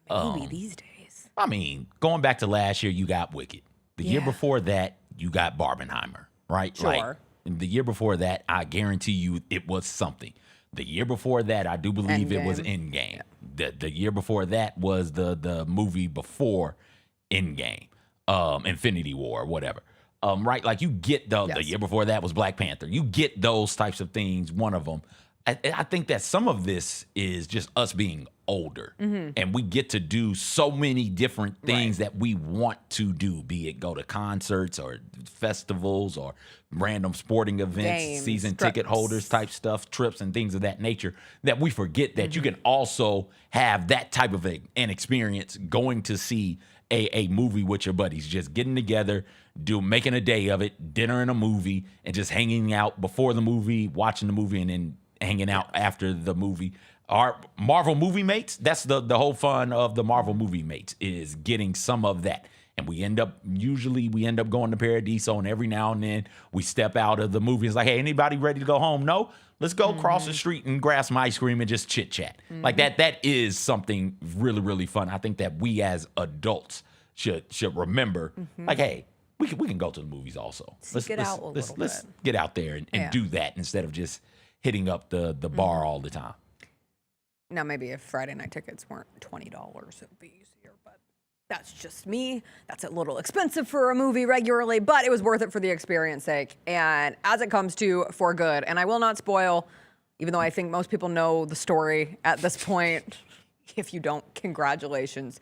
Maybe these days. I mean, going back to last year, you got Wicked. The year before that, you got Barbenheimer, right? Sure. Like, the year before that, I guarantee you it was something. The year before that, I do believe it was Endgame. The year before that was the movie before Endgame, Infinity War, whatever. right? Like you get the year before that was Black Panther. You get those types of things. One of them. I think that some of this is just us being older, and we get to do so many different things that we want to do, be it go to concerts or festivals or random sporting events, Games, season trips. ticket holders type stuff, trips and things of that nature, that we forget that you can also have that type of an experience going to see a movie with your buddies, just getting together, making a day of it, dinner and a movie, and just hanging out before the movie, watching the movie, and then hanging out after the movie. Our Marvel movie mates, that's the whole fun of the Marvel movie mates, is getting some of that. And we end up going to Paradiso, and every now and then we step out of the movie. It's like, hey, anybody ready to go home? No? Let's go cross the street and grab some ice cream and just chit chat. Like that is something really, really fun. I think that we as adults should remember, like, hey, we can go to the movies also. Let's get out there and do that instead of just hitting up the bar all the time. Now, maybe if Friday night tickets weren't $20, it would be easier, but that's just me. That's a little expensive for a movie regularly, but it was worth it for the experience sake. And as it comes to For Good, and I will not spoil, even though I think most people know the story at this point. If you don't, congratulations.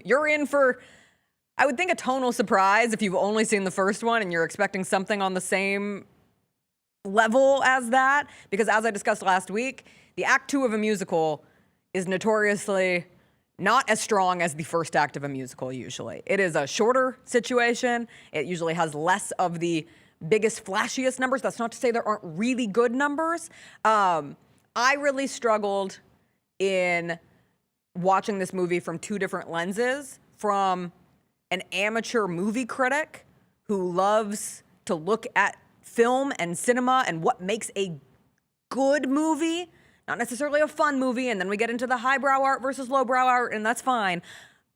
You're in for, I would think, a tonal surprise if you've only seen the first one and you're expecting something on the same level as that, because as I discussed last week, the act 2 of a musical is notoriously not as strong as the first act of a musical usually. It is a shorter situation. It usually has less of the biggest, flashiest numbers. That's not to say there aren't really good numbers. I really struggled in watching this movie from two different lenses, from an amateur movie critic who loves to look at film and cinema and what makes a good movie, not necessarily a fun movie, and then we get into the highbrow art versus lowbrow art, and that's fine.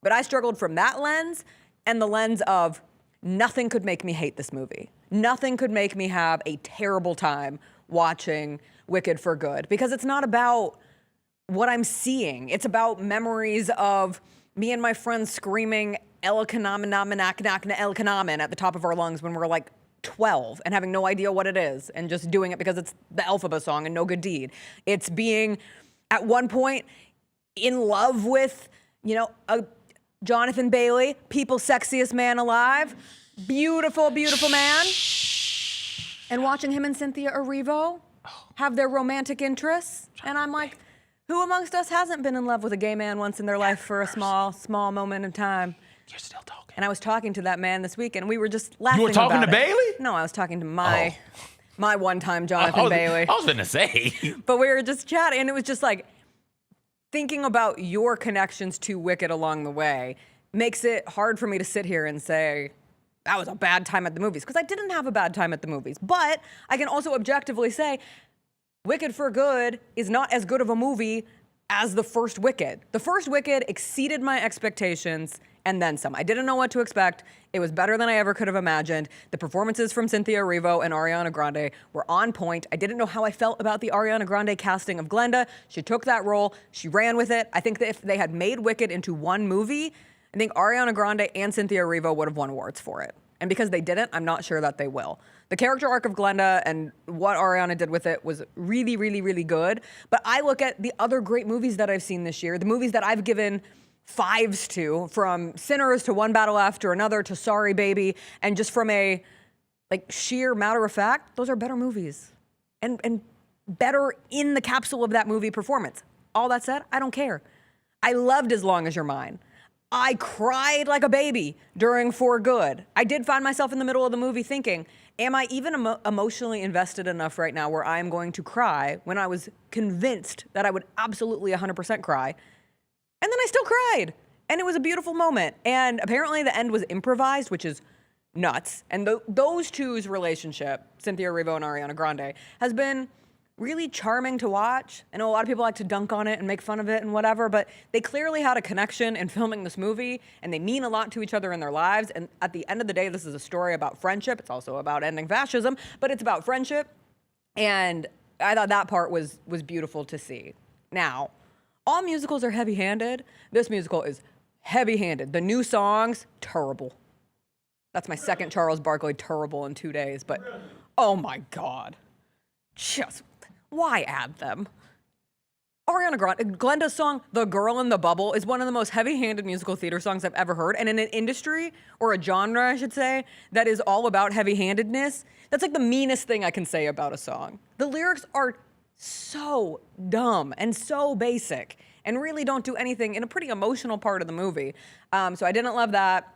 But I struggled from that lens and the lens of nothing could make me hate this movie. Nothing could make me have a terrible time watching Wicked for Good, because it's not about what I'm seeing. It's about memories of me and my friends screaming El Kanaman at the top of our lungs when we're like 12 and having no idea what it is and just doing it because it's the Elphaba song and no good deed. It's being at one point in love with, a Jonathan Bailey, people's sexiest man alive, beautiful, beautiful man, and watching him and Cynthia Erivo have their romantic interests. And I'm like, who amongst us hasn't been in love with a gay man once in their life for a small moment of time? You're still talking. And I was talking to that man this week, and we were just laughing. You were talking about to it. Bailey? No, I was talking to my one-time Jonathan Bailey. I was gonna say. But we were just chatting, and it was just like thinking about your connections to Wicked along the way makes it hard for me to sit here and say that was a bad time at the movies, because I didn't have a bad time at the movies. But I can also objectively say Wicked for Good is not as good of a movie as the first Wicked. The first Wicked exceeded my expectations and then some. I didn't know what to expect. It was better than I ever could have imagined. The performances from Cynthia Erivo and Ariana Grande were on point. I didn't know how I felt about the Ariana Grande casting of Glenda. She took that role. She ran with it. I think that if they had made Wicked into one movie, I think Ariana Grande and Cynthia Erivo would have won awards for it. And because they didn't, I'm not sure that they will. The character arc of Glenda and what Ariana did with it was really, really, really good. But I look at the other great movies that I've seen this year, the movies that I've given 5s to, from Sinners to One Battle After Another to Sorry Baby, and just from a sheer matter of fact, those are better movies and better in the capsule of that movie performance. All that said, I don't care. I loved As Long As You're Mine. I cried like a baby during For Good. I did find myself in the middle of the movie thinking, am I even emotionally invested enough right now where I'm going to cry, when I was convinced that I would absolutely 100% cry? And then I still cried. And it was a beautiful moment. And apparently the end was improvised, which is nuts. And those two's relationship, Cynthia Erivo and Ariana Grande, has been really charming to watch. I know a lot of people like to dunk on it and make fun of it and whatever, but they clearly had a connection in filming this movie, and they mean a lot to each other in their lives. And at the end of the day, this is a story about friendship. It's also about ending fascism, but it's about friendship. And I thought that part was beautiful to see. Now, all musicals are heavy-handed. This musical is heavy-handed. The new songs, terrible. That's my second Charles Barkley terrible in 2 days, but oh my God. Just, why add them? Ariana Grande, Glenda's song, The Girl in the Bubble, is one of the most heavy-handed musical theater songs I've ever heard. And in an industry, or a genre, I should say, that is all about heavy-handedness, that's like the meanest thing I can say about a song. The lyrics are so dumb and so basic and really don't do anything in a pretty emotional part of the movie. So I didn't love that.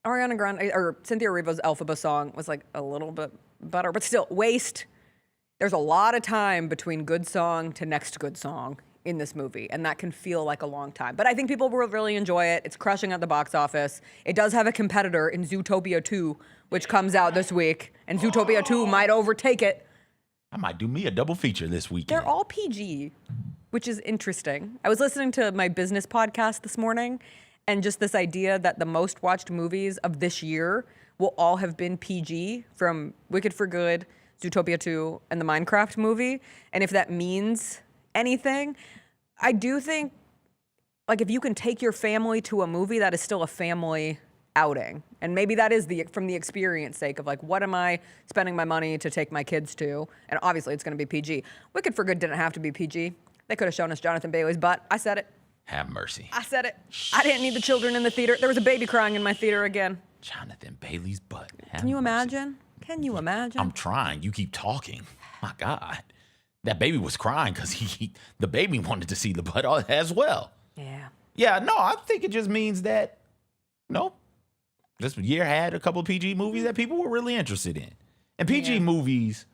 Ariana Grande, or Cynthia Erivo's Elphaba song was like a little bit better, but still, waste. There's a lot of time between good song to next good song in this movie, and that can feel like a long time. But I think people will really enjoy it. It's crushing at the box office. It does have a competitor in Zootopia 2, which comes out this week, and Zootopia 2 might overtake it. I might do me a double feature this weekend. They're all PG, which is interesting. I was listening to my business podcast this morning, and just this idea that the most watched movies of this year will all have been PG, from Wicked for Good, Zootopia 2, and the Minecraft movie. And if that means anything, I do think, like, if you can take your family to a movie, that is still a family outing. And maybe that is from the experience sake of, like, what am I spending my money to take my kids to? And obviously it's going to be PG. Wicked for Good didn't have to be PG. They could have shown us Jonathan Bailey's butt. I said it. Have mercy. I said it. I didn't need the children in the theater. There was a baby crying in my theater again. Jonathan Bailey's butt. Can you imagine? Can you imagine? I'm trying. You keep talking. My God. That baby was crying because the baby wanted to see the butt as well. Yeah. Yeah, no, I think it just means that, this year had a couple of PG movies that people were really interested in. And PG movies,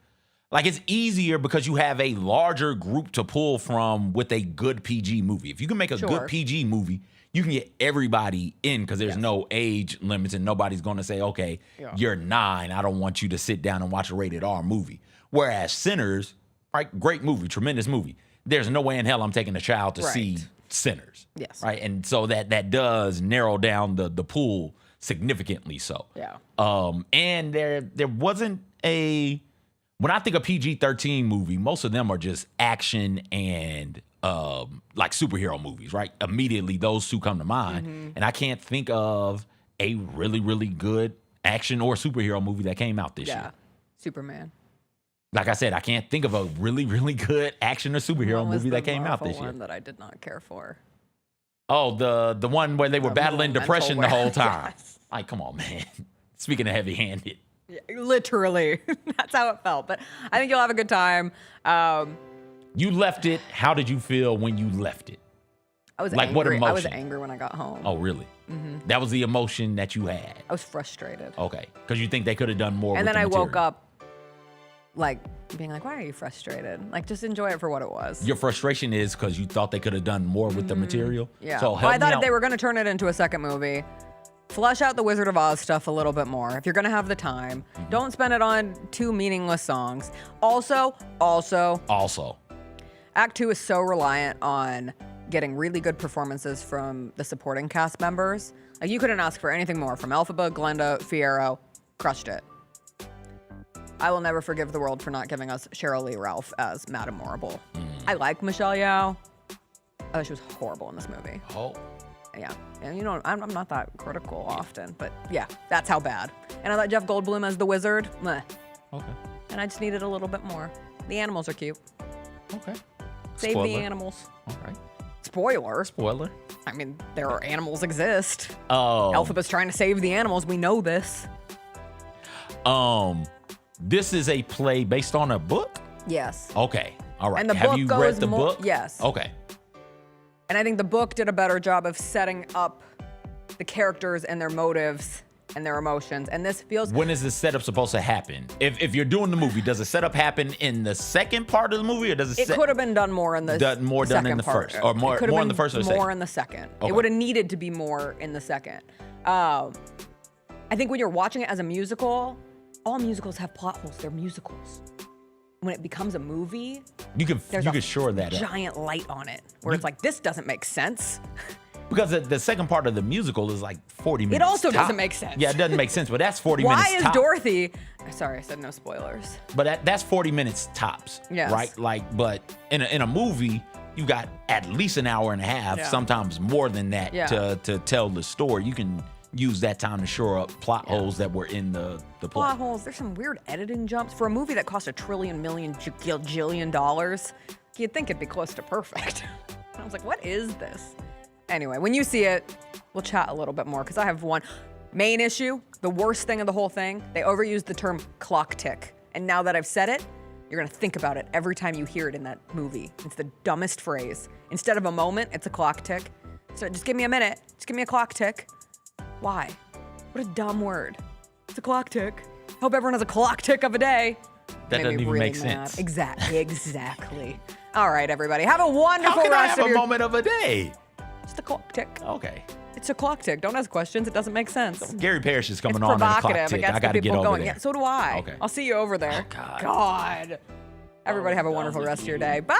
like, it's easier because you have a larger group to pull from with a good PG movie. If you can make a good PG movie, you can get everybody in because there's no age limits and nobody's going to say, okay, you're 9. I don't want you to sit down and watch a rated R movie. Whereas Sinners, right, great movie, tremendous movie. There's no way in hell I'm taking a child to see Sinners. Yes. Right. And so that does narrow down the pool significantly so. Yeah. And there wasn't when I think of PG-13 movie, most of them are just action and like superhero movies, right? Immediately those two come to mind. And I can't think of a really, really good action or superhero movie that came out this year. Yeah. Superman. Like I said, I can't think of a really, really good action or superhero movie that came out this year. One that I did not care for. Oh, the one where they were battling depression the whole time. Yes. Like, come on, man. Speaking of heavy-handed. Yeah, literally. That's how it felt. But I think you'll have a good time. You left it. How did you feel when you left it? I was like, angry. what emotion? I was angry when I got home. Oh, really? That was the emotion that you had? I was frustrated. Okay. Because you think they could have done more and with then the material. woke up, like, being like, why are you frustrated? Like, just enjoy it for what it was. Your frustration is because you thought they could have done more with the material? Yeah. So well, I thought if they were going to turn it into a second movie, flesh out the Wizard of Oz stuff a little bit more. If you're going to have the time, don't spend it on 2 meaningless songs. Also, Act 2 is so reliant on getting really good performances from the supporting cast members. Like, you couldn't ask for anything more from Elphaba, Glenda, Fiyero. Crushed it. I will never forgive the world for not giving us Cheryl Lee Ralph as Madame Morrible. I like Michelle Yeoh. I thought she was horrible in this movie. Oh. Yeah. And I'm not that critical often, but yeah, that's how bad. And I thought Jeff Goldblum as the wizard, meh. Okay. And I just needed a little bit more. The animals are cute. Okay. Save Spoiler. the animals. All right. Spoiler. I mean, there are animals exist. Oh. Elphaba's trying to save the animals. We know this. This is a play based on a book? Yes. Okay. All right. And the Have book you goes read the more- book? Yes. Okay. And I think the book did a better job of setting up the characters and their motives and their emotions. And this feels... When is the setup supposed to happen? If you're doing the movie, does the setup happen in the second part of the movie, or does It could have been done more in the done in the part. first, or more in the first or the second? More in the second. Okay. It would have needed to be more in the second. I think when you're watching it as a musical, all musicals have plot holes. They're musicals. When it becomes a movie, you can shore that up. Giant light on it, where it's like, this doesn't make sense. Because the second part of the musical is like 40 minutes. It also top. doesn't make sense. Yeah, it doesn't make sense, but that's 40 minutes Why is top. Dorothy... Sorry, I said no spoilers. But that's 40 minutes tops, Yes. right? Like, but in a movie, you got at least an hour and a half, Yeah. sometimes more than that, Yeah. to tell the story. You can use that time to shore up plot holes that were in the play. Plot holes. There's some weird editing jumps for a movie that cost $1 trillion gajillion dollars. You'd think it'd be close to perfect. I was like, what is this? Anyway, when you see it, we'll chat a little bit more because I have one main issue. The worst thing of the whole thing, they overused the term clock tick. And now that I've said it, you're going to think about it every time you hear it in that movie. It's the dumbest phrase. Instead of a moment, it's a clock tick. So just give me a minute. Just give me a clock tick. Why? What a dumb word. It's a clock tick. Hope everyone has a clock tick of a day. That Made doesn't me even really make mad. sense. Exactly. All right, everybody. Have a wonderful How can I rest have of a your... moment of a day? Just a clock tick. Okay. It's a clock tick. Don't ask questions. It doesn't make sense. Gary Parrish is coming It's on in a clock provocative. It tick. gets I the got to get people over going. there. Yeah, so do I. Okay. I'll see you over there. Oh, God. God. Everybody have a wonderful rest of your day. Bye.